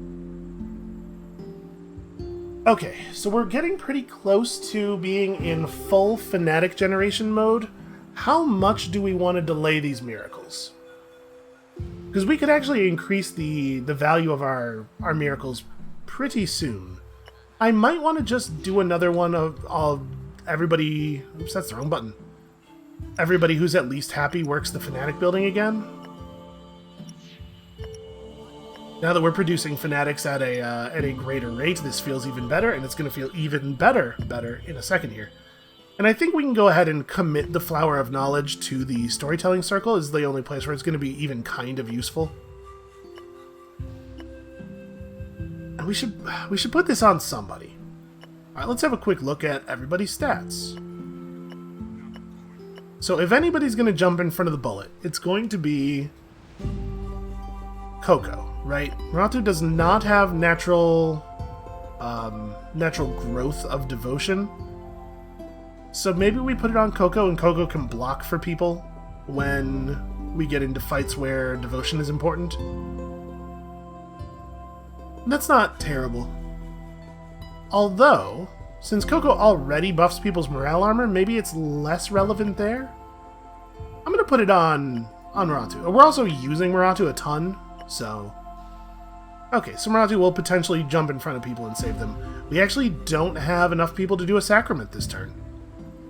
Okay, so we're getting pretty close to being in full fanatic generation mode. How much do we want to delay these miracles? Because we could actually increase the value of our miracles pretty soon. I might want to just do another one of everybody... Oops, that's the wrong button. Everybody who's at least happy works the fanatic building again. Now that we're producing fanatics at a greater rate, this feels even better, and it's going to feel even better in a second here. And I think we can go ahead and commit the Flower of Knowledge to the storytelling circle. Is the only place where it's going to be even kind of useful. And we should put this on somebody. Alright, let's have a quick look at everybody's stats. So if anybody's going to jump in front of the bullet, it's going to be Coco, right? Maratu does not have natural growth of devotion. So maybe we put it on Coco, and Coco can block for people when we get into fights where devotion is important. That's not terrible. Although, since Coco already buffs people's morale armor, maybe it's less relevant there. I'm going to put it on Maratu. We're also using Maratu a ton, so... Okay, so Maratu will potentially jump in front of people and save them. We actually don't have enough people to do a sacrament this turn.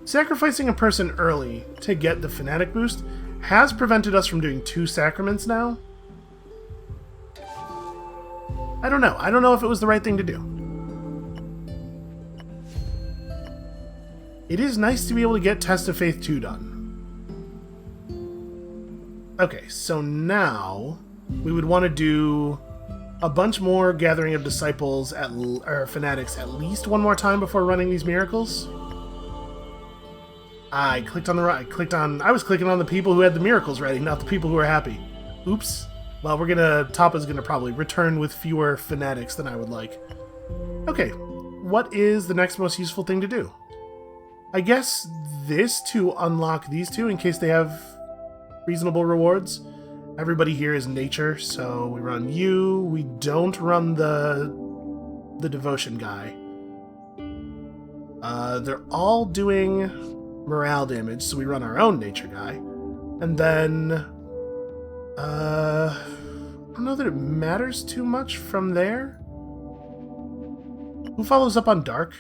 Sacrificing a person early to get the fanatic boost has prevented us from doing 2 sacraments now. I don't know. I don't know if it was the right thing to do. It is nice to be able to get Test of Faith 2 done. Okay, so now we would want to do a bunch more Gathering of Disciples or Fanatics at least one more time before running these miracles. I was clicking on the people who had the miracles ready, not the people who were happy. Oops. Well, Tapa's gonna probably return with fewer fanatics than I would like. Okay, what is the next most useful thing to do? I guess this to unlock these 2 in case they have reasonable rewards. Everybody here is nature, so we run you. We don't run the devotion guy. They're all doing morale damage, so we run our own nature guy. And then... I don't know that it matters too much from there. Who follows up on Dark?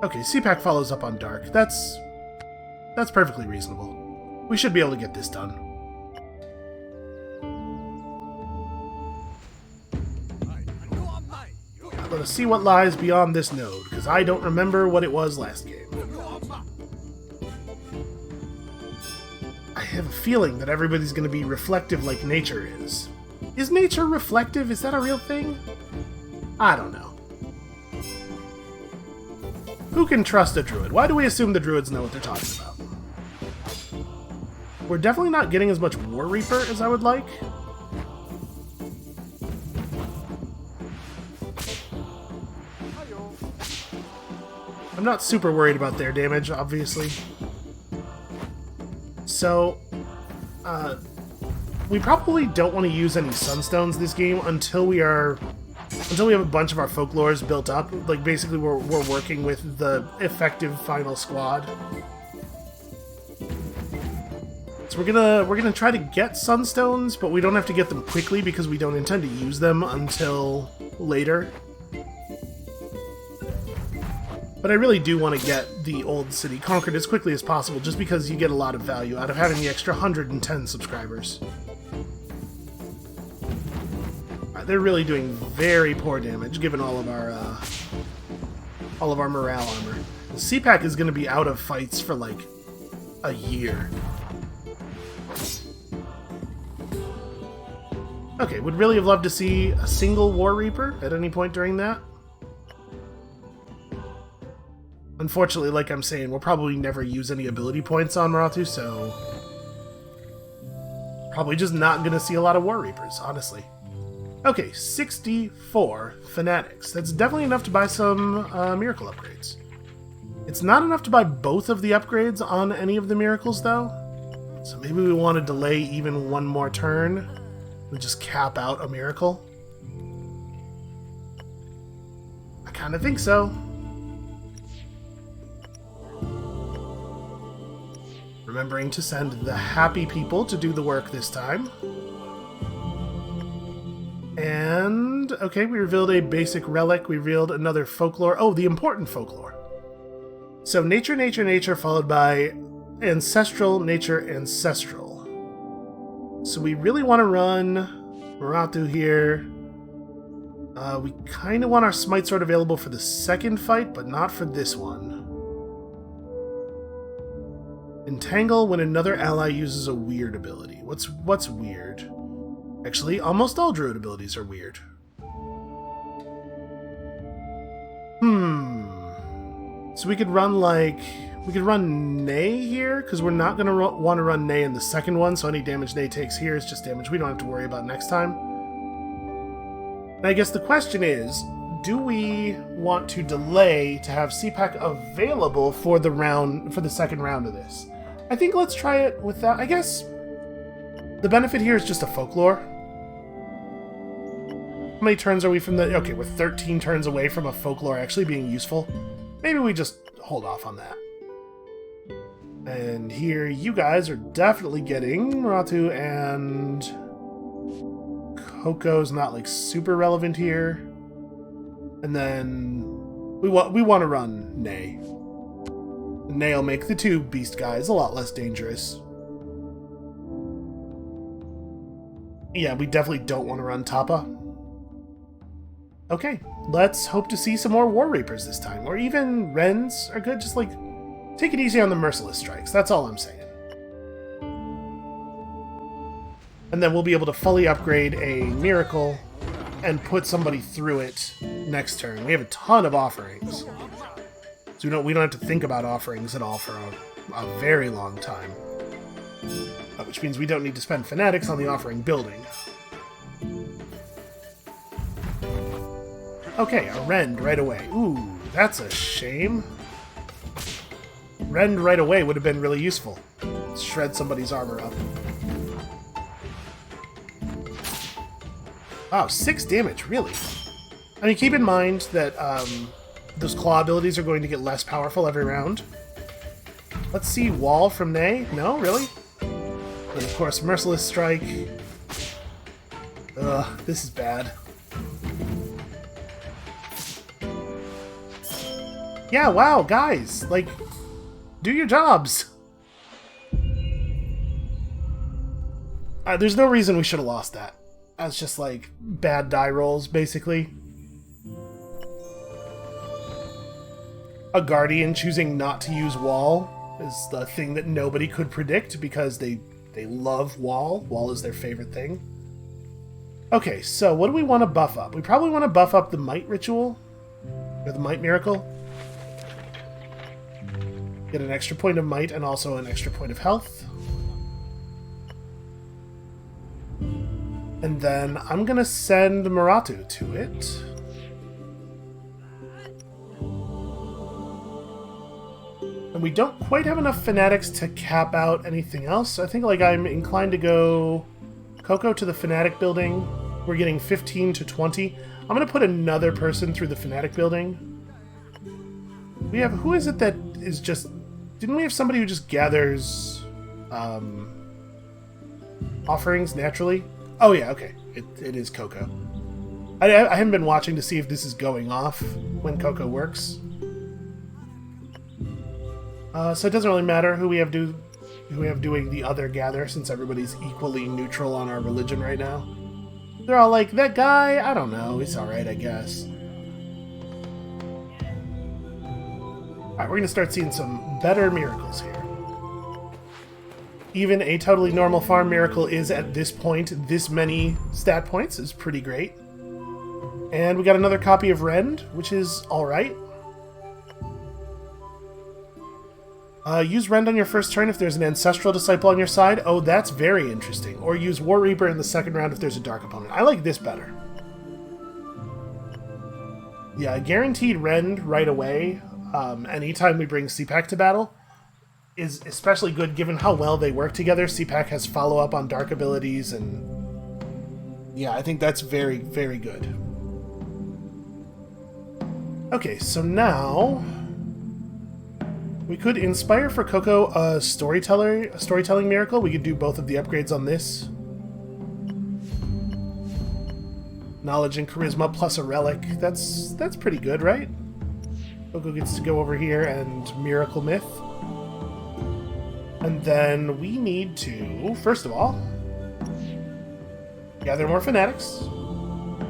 Okay, CPAC follows up on Dark. That's perfectly reasonable. We should be able to get this done. Let us see what lies beyond this node, because I don't remember what it was last game. have a feeling that everybody's going to be reflective like nature is. Is nature reflective? Is that a real thing? I don't know. Who can trust a druid? Why do we assume the druids know what they're talking about? We're definitely not getting as much War Reaper as I would like. I'm not super worried about their damage, obviously. So, we probably don't want to use any Sunstones this game until we have a bunch of our folklores built up. Like, basically, we're working with the effective final squad. So we're gonna try to get Sunstones, but we don't have to get them quickly because we don't intend to use them until later. But I really do want to get the old city conquered as quickly as possible, just because you get a lot of value out of having the extra 110 subscribers. They're really doing very poor damage, given all of our morale armor. The CPAC is going to be out of fights for like a year. Okay, would really have loved to see a single War Reaper at any point during that. Unfortunately, like I'm saying, we'll probably never use any ability points on Maratu, so probably just not going to see a lot of War Reapers, honestly. Okay, 64 Fanatics. That's definitely enough to buy some Miracle upgrades. It's not enough to buy both of the upgrades on any of the Miracles, though. So maybe we want to delay even one more turn and just cap out a Miracle. I kind of think so. Remembering to send the happy people to do the work this time. And, okay, we revealed a basic relic. We revealed another folklore. Oh, the important folklore. So, nature, nature, nature, followed by ancestral, nature, ancestral. So we really want to run Maratu here. We kind of want our Smite Sword available for the second fight, but not for this one. Entangle when another ally uses a weird ability. What's weird? Actually, almost all druid abilities are weird. So we could run Nay here, because we're not going to want to run Nay in the second one, so any damage Nay takes here is just damage we don't have to worry about next time. And I guess the question is, do we want to delay to have CPAC available for the second round of this? I think let's try it with that. I guess the benefit here is just a folklore. How many turns are we from the... Okay, we're 13 turns away from a folklore actually being useful. Maybe we just hold off on that. And here, you guys are definitely getting Maratu, and Coco's not like super relevant here. And then we want to run Nay. Nay will make the two beast guys a lot less dangerous. Yeah, we definitely don't want to run Tapa. Okay, let's hope to see some more War Reapers this time. Or even Wrens are good. Just, like, take it easy on the Merciless Strikes. That's all I'm saying. And then we'll be able to fully upgrade a Miracle and put somebody through it next turn. We have a ton of offerings. So we don't have to think about offerings at all for a very long time. Which means we don't need to spend Fanatics on the offering building. Okay, a Rend right away. Ooh, that's a shame. Rend right away would have been really useful. Let's shred somebody's armor up. Wow, 6 damage, really? I mean, keep in mind that those claw abilities are going to get less powerful every round. Let's see, Wall from Nay? No, really? And of course, Merciless Strike. Ugh, this is bad. Yeah, wow, guys, like, do your jobs. There's no reason we should have lost that. That's just, like, bad die rolls, basically. A Guardian choosing not to use Wall is the thing that nobody could predict because they They love wall. Wall is their favorite thing. Okay, so what do we want to buff up? We probably want to buff up the Might Ritual. Or the Might Miracle. Get an extra point of Might and also an extra point of health. And then I'm going to send Maratu to it. And we don't quite have enough Fanatics to cap out anything else. I think like I'm inclined to go Coco to the Fanatic building. We're getting 15 to 20. I'm going to put another person through the Fanatic building. We have... Who is it that is just... Didn't we have somebody who just gathers offerings naturally? Oh yeah, okay. It is Coco. I haven't been watching to see if this is going off when Coco works. So it doesn't really matter who we have doing the other gather, since everybody's equally neutral on our religion right now. They're all like, that guy, I don't know, he's alright, I guess. Alright, we're gonna start seeing some better miracles here. Even a totally normal farm miracle is, at this point, this many stat points is pretty great. And we got another copy of Rend, which is alright. Use Rend on your first turn if there's an Ancestral Disciple on your side. Oh, that's very interesting. Or use War Reaper in the second round if there's a Dark opponent. I like this better. Yeah, guaranteed Rend right away, anytime we bring CPAC to battle, is especially good given how well they work together. CPAC has follow-up on Dark abilities, and yeah, I think that's very, very good. Okay, so now... we could inspire for Coco a storytelling miracle. We could do both of the upgrades on this. Knowledge and Charisma plus a relic. That's pretty good, right? Coco gets to go over here and Miracle Myth. And then we need to, first of all, gather more Fanatics,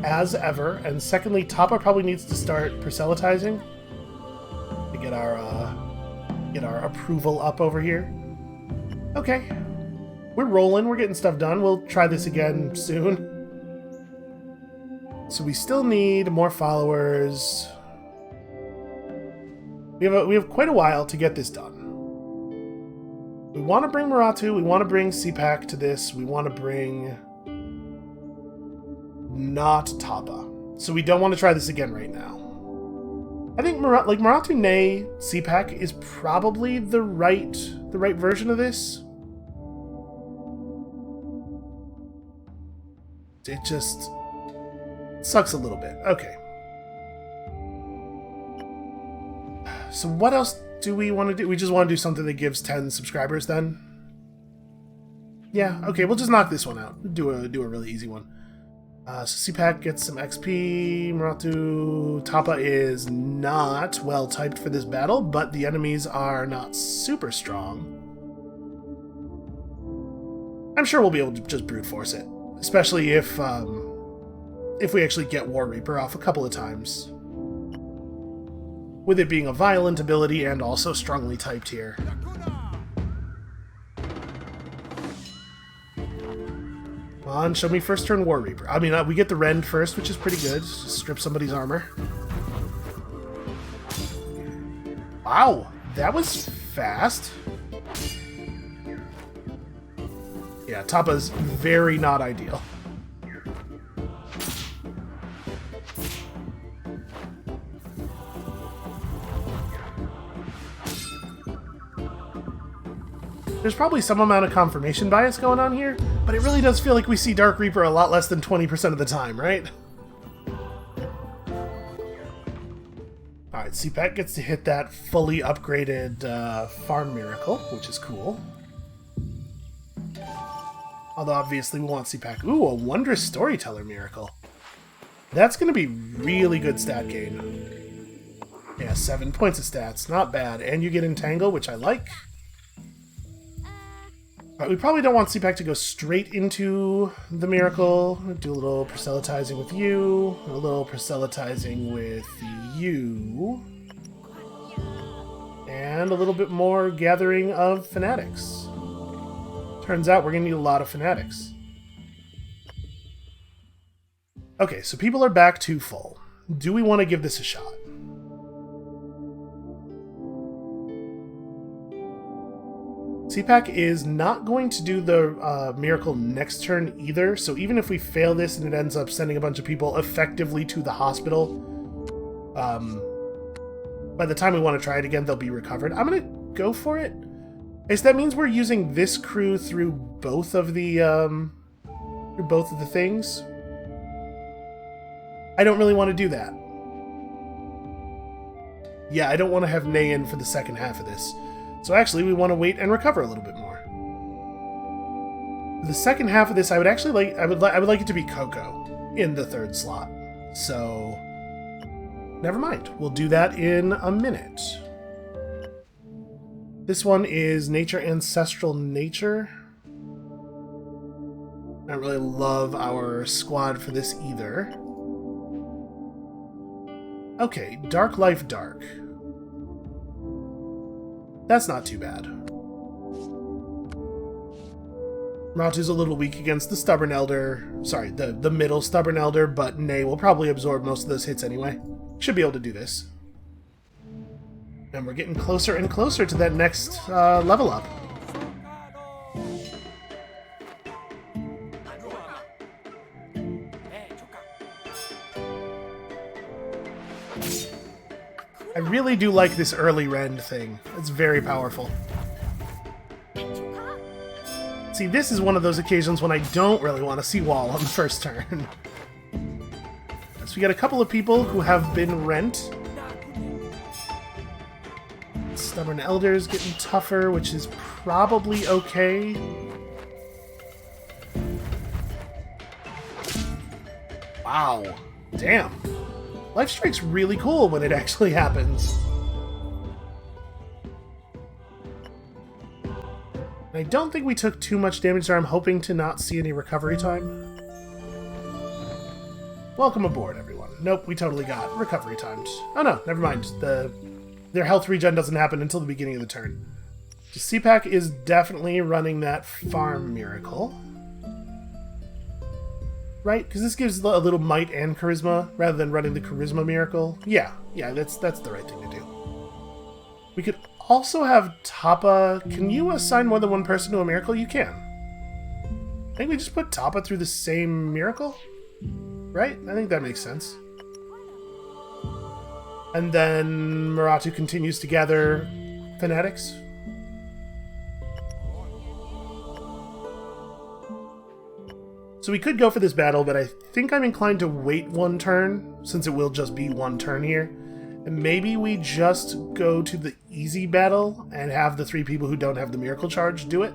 as ever. And secondly, Tapa probably needs to start proselytizing to get our approval up over here. Okay. We're rolling. We're getting stuff done. We'll try this again soon. So we still need more followers. We have quite a while to get this done. We want to bring Maratu. We want to bring CPAC to this. We want to bring... not Tapa. So we don't want to try this again right now. I think Maratu Nay CPAC is probably the right version of this. It just sucks a little bit. Okay. So what else do we want to do? We just want to do something that gives 10 subscribers then? Yeah, okay, we'll just knock this one out. Do a really easy one. So CPAC gets some XP. Maratu Tapa is not well typed for this battle, but the enemies are not super strong. I'm sure we'll be able to just brute force it, especially if we actually get War Reaper off a couple of times. With it being a violent ability and also strongly typed here. Come on, show me first turn War Reaper. I mean, we get the Rend first, which is pretty good. Just strip somebody's armor. Wow, that was fast. Yeah, Tapa's very not ideal. There's probably some amount of confirmation bias going on here, but it really does feel like we see Dark Reaper a lot less than 20% of the time, right? Alright, CPAC gets to hit that fully upgraded Farm Miracle, which is cool. Although obviously we want CPAC. Ooh, a Wondrous Storyteller Miracle. That's going to be really good stat gain. Yeah, 7 points of stats. Not bad. And you get Entangle, which I like. We probably don't want CPAC to go straight into the miracle. Do a little proselytizing with you, a little proselytizing with you, and a little bit more gathering of fanatics. Turns out we're going to need a lot of fanatics. Okay, so people are back to full. Do we want to give this a shot? CPAC is not going to do the miracle next turn either, so even if we fail this and it ends up sending a bunch of people effectively to the hospital, by the time we want to try it again, they'll be recovered. I'm going to go for it. So that means we're using this crew through both of the things. I don't really want to do that. Yeah, I don't want to have Nay in for the second half of this. So actually, we want to wait and recover a little bit more. For the second half of this, I would like it to be Coco in the third slot. So never mind. We'll do that in a minute. This one is Nature Ancestral Nature. I don't really love our squad for this either. Okay, Dark Life Dark. That's not too bad. Ratu's a little weak against the Stubborn Elder. Sorry, the middle Stubborn Elder, but Nay will probably absorb most of those hits anyway. Should be able to do this. And we're getting closer and closer to that next level up. I really do like this early rend thing. It's very powerful. See, this is one of those occasions when I don't really want to see wall on the first turn. So we got a couple of people who have been rent. Stubborn Elder's getting tougher, which is probably okay. Wow. Damn. Life Strike's really cool when it actually happens. I don't think we took too much damage there. I'm hoping to not see any recovery time. Welcome aboard, everyone. Nope, we totally got recovery times. Oh no, never mind. Their health regen doesn't happen until the beginning of the turn. CPAC is definitely running that farm miracle. Right? Because this gives a little might and charisma, rather than running the charisma miracle. Yeah, that's the right thing to do. We could also have Tapa. Can you assign more than one person to a miracle? You can. I think we just put Tapa through the same miracle? Right? I think that makes sense. And then Maratu continues to gather fanatics. So we could go for this battle, but I think I'm inclined to wait one turn, since it will just be one turn here. And maybe we just go to the easy battle and have the three people who don't have the miracle charge do it.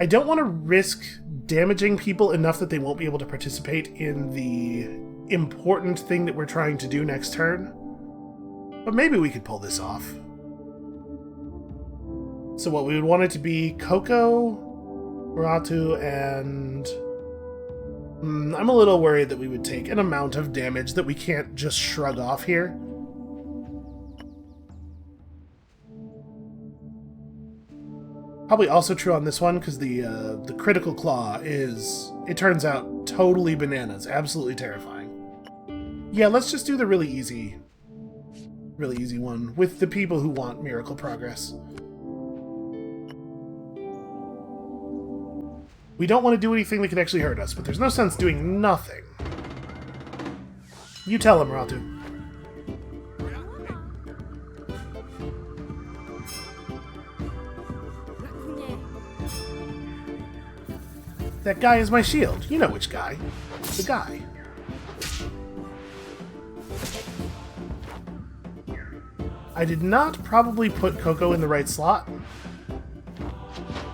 I don't want to risk damaging people enough that they won't be able to participate in the important thing that we're trying to do next turn. But maybe we could pull this off. So what we would want it to be Coco, Ratu, and I'm a little worried that we would take an amount of damage that we can't just shrug off here. Probably also true on this one, because the critical claw is, it turns out, totally bananas. Absolutely terrifying. Yeah, let's just do the really easy one with the people who want miracle progress. We don't want to do anything that could actually hurt us, but there's no sense doing nothing. You tell him, Ratu. That guy is my shield. You know which guy. The guy. I did not probably put Coco in the right slot.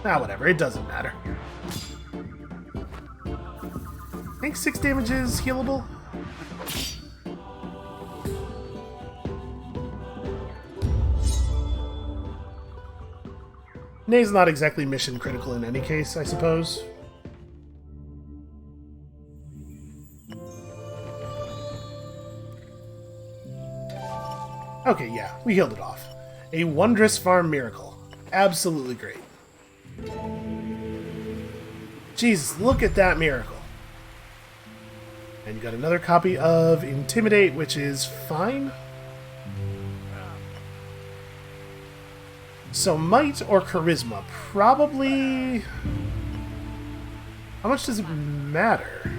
Ah, whatever. It doesn't matter. I think 6 damage is healable. Nay's not exactly mission critical in any case, I suppose. Okay, yeah, we healed it off. A wondrous farm miracle. Absolutely great. Jesus, look at that miracle. And you got another copy of Intimidate, which is fine. So Might or Charisma? Probably... How much does it matter?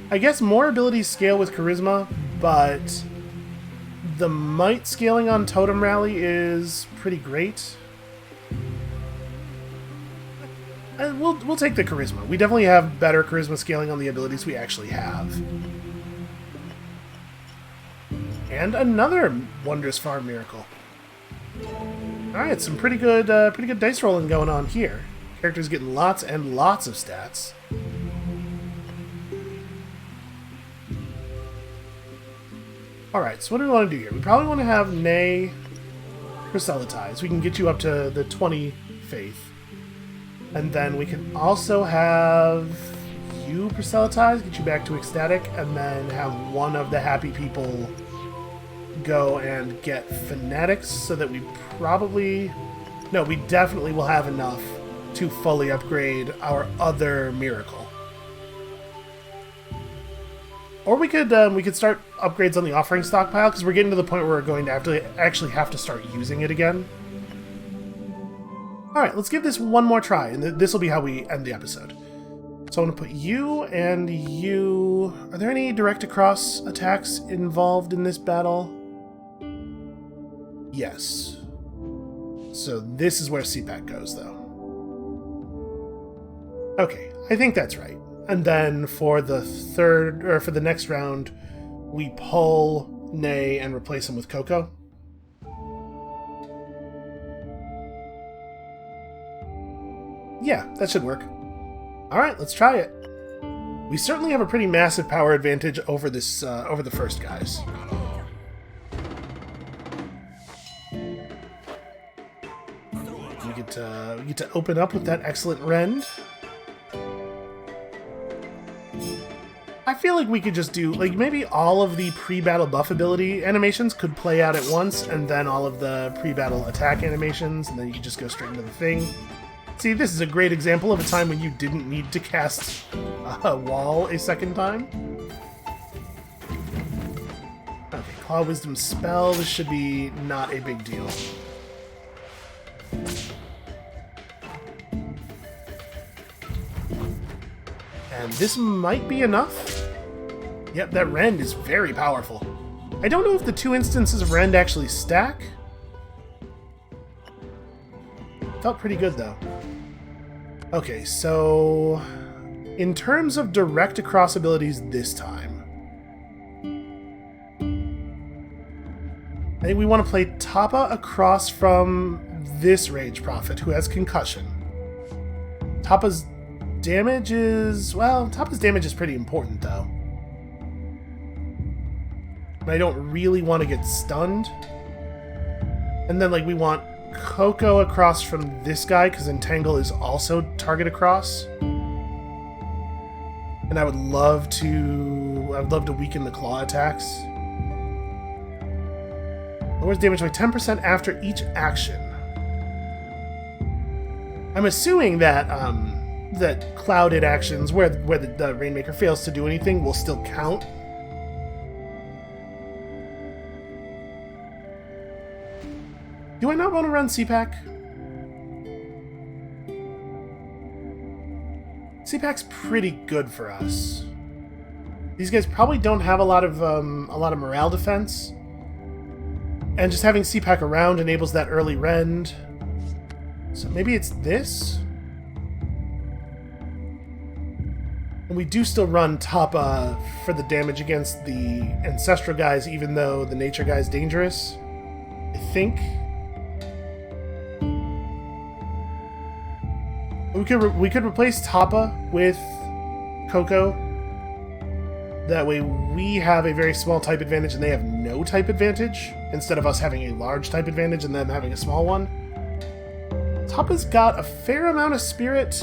I guess more abilities scale with Charisma, but the Might scaling on Totem Rally is pretty great. We'll take the Charisma. We definitely have better Charisma scaling on the abilities we actually have. And another Wondrous Farm Miracle. Alright, some pretty good dice rolling going on here. Characters getting lots and lots of stats. Alright, so what do we want to do here? We probably want to have Nay proselytize. We can get you up to the 20 faith. And then we can also have you proselytize, get you back to ecstatic, and then have one of the happy people go and get fanatics, so that we probably... No, we definitely will have enough to fully upgrade our other miracle. Or we could start upgrades on the offering stockpile, because we're getting to the point where we're going to actually have to start using it again. Alright, let's give this one more try, and this will be how we end the episode. So I'm going to put you and you... Are there any direct across attacks involved in this battle? Yes. So this is where CPAC goes, though. Okay, I think that's right. And then for the for the next round, we pull Nay and replace him with Coco. Yeah, that should work. Alright, let's try it. We certainly have a pretty massive power advantage over this over the first guys. We get to open up with that excellent rend. I feel like we could just do, like, maybe all of the pre-battle buff ability animations could play out at once, and then all of the pre-battle attack animations, and then you could just go straight into the thing. See, this is a great example of a time when you didn't need to cast a wall a second time. Okay, Claw Wisdom spell. This should be not a big deal. And this might be enough. Yep, that Rend is very powerful. I don't know if the 2 instances of Rend actually stack. Felt pretty good, though. Okay, so in terms of direct across abilities this time, I think we want to play Tappa across from this Rage Prophet, who has concussion. Tappa's damage is... well, Tappa's damage is pretty important, though. But I don't really want to get stunned. And then, like, we want Coco across from this guy, because Entangle is also target across. And I would love to weaken the claw attacks. Lowers damage by 10% after each action. I'm assuming that that clouded actions, where the Rainmaker fails to do anything, will still count. Do I not want to run CPAC? CPAC's pretty good for us. These guys probably don't have a lot of morale defense, and just having CPAC around enables that early rend. So maybe it's this. And we do still run Tappa for the damage against the ancestral guys, even though the nature guy's dangerous. I think. We could replace Tappa with Coco. That way we have a very small type advantage and they have no type advantage, instead of us having a large type advantage and them having a small one. Tappa's got a fair amount of spirit.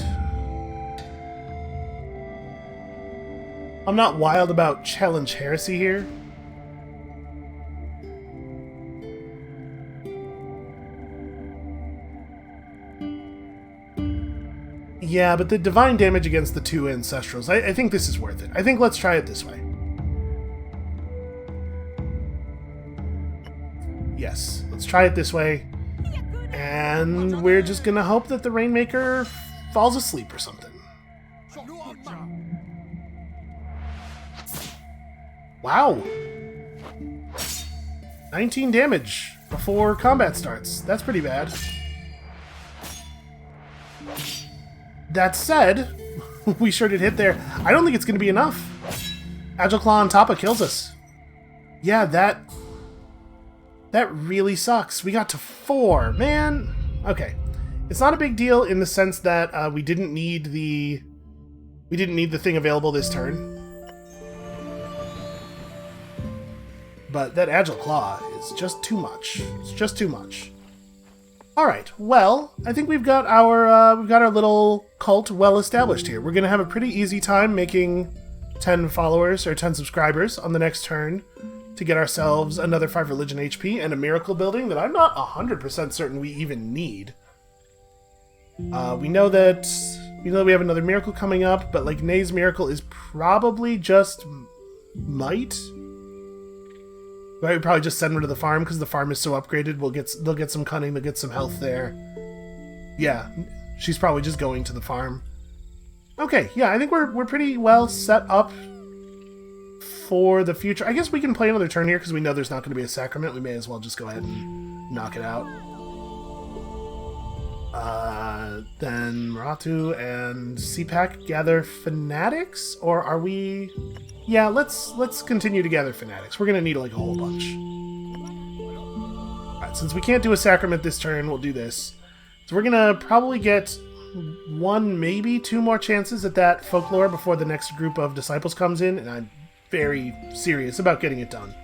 I'm not wild about Challenge Heresy here. Yeah, but the divine damage against the 2 Ancestrals, I think this is worth it. I think let's try it this way. Yes, let's try it this way. And we're just gonna hope that the Rainmaker falls asleep or something. Wow! 19 damage before combat starts. That's pretty bad. That said, we sure did hit there. I don't think it's going to be enough. Agile Claw on Tapa kills us. Yeah, that really sucks. We got to 4, man. Okay, it's not a big deal in the sense that we didn't need the thing available this turn. But that Agile Claw is just too much. It's just too much. Alright, well, I think we've got our little cult well established here. We're gonna have a pretty easy time making 10 followers or 10 subscribers on the next turn to get ourselves another 5 religion HP and a miracle building that I'm not 100% certain we even need. We know that we have another miracle coming up, but like Nay's miracle is probably just might. Right, we probably just send her to the farm because the farm is so upgraded. They'll get some cunning, they'll get some health there. Yeah, she's probably just going to the farm. Okay, yeah, I think we're pretty well set up for the future. I guess we can play another turn here because we know there's not going to be a sacrament. We may as well just go ahead and knock it out. Then Maratu and CPAC gather fanatics, or are we? Yeah, let's continue to gather fanatics. We're gonna need like a whole bunch. Alright, since we can't do a sacrament this turn, we'll do this. So we're gonna probably get 1, maybe 2 more chances at that folklore before the next group of disciples comes in, and I'm very serious about getting it done.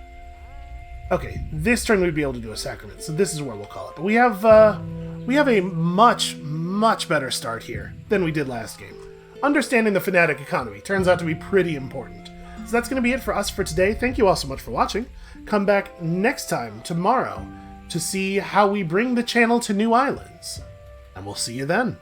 Okay, this turn we'd be able to do a sacrament, so this is where we'll call it. But we have a much better start here than we did last game. Understanding the fanatic economy turns out to be pretty important. So that's going to be it for us for today. Thank you all so much for watching. Come back next time, tomorrow, to see how we bring the channel to new islands. And we'll see you then.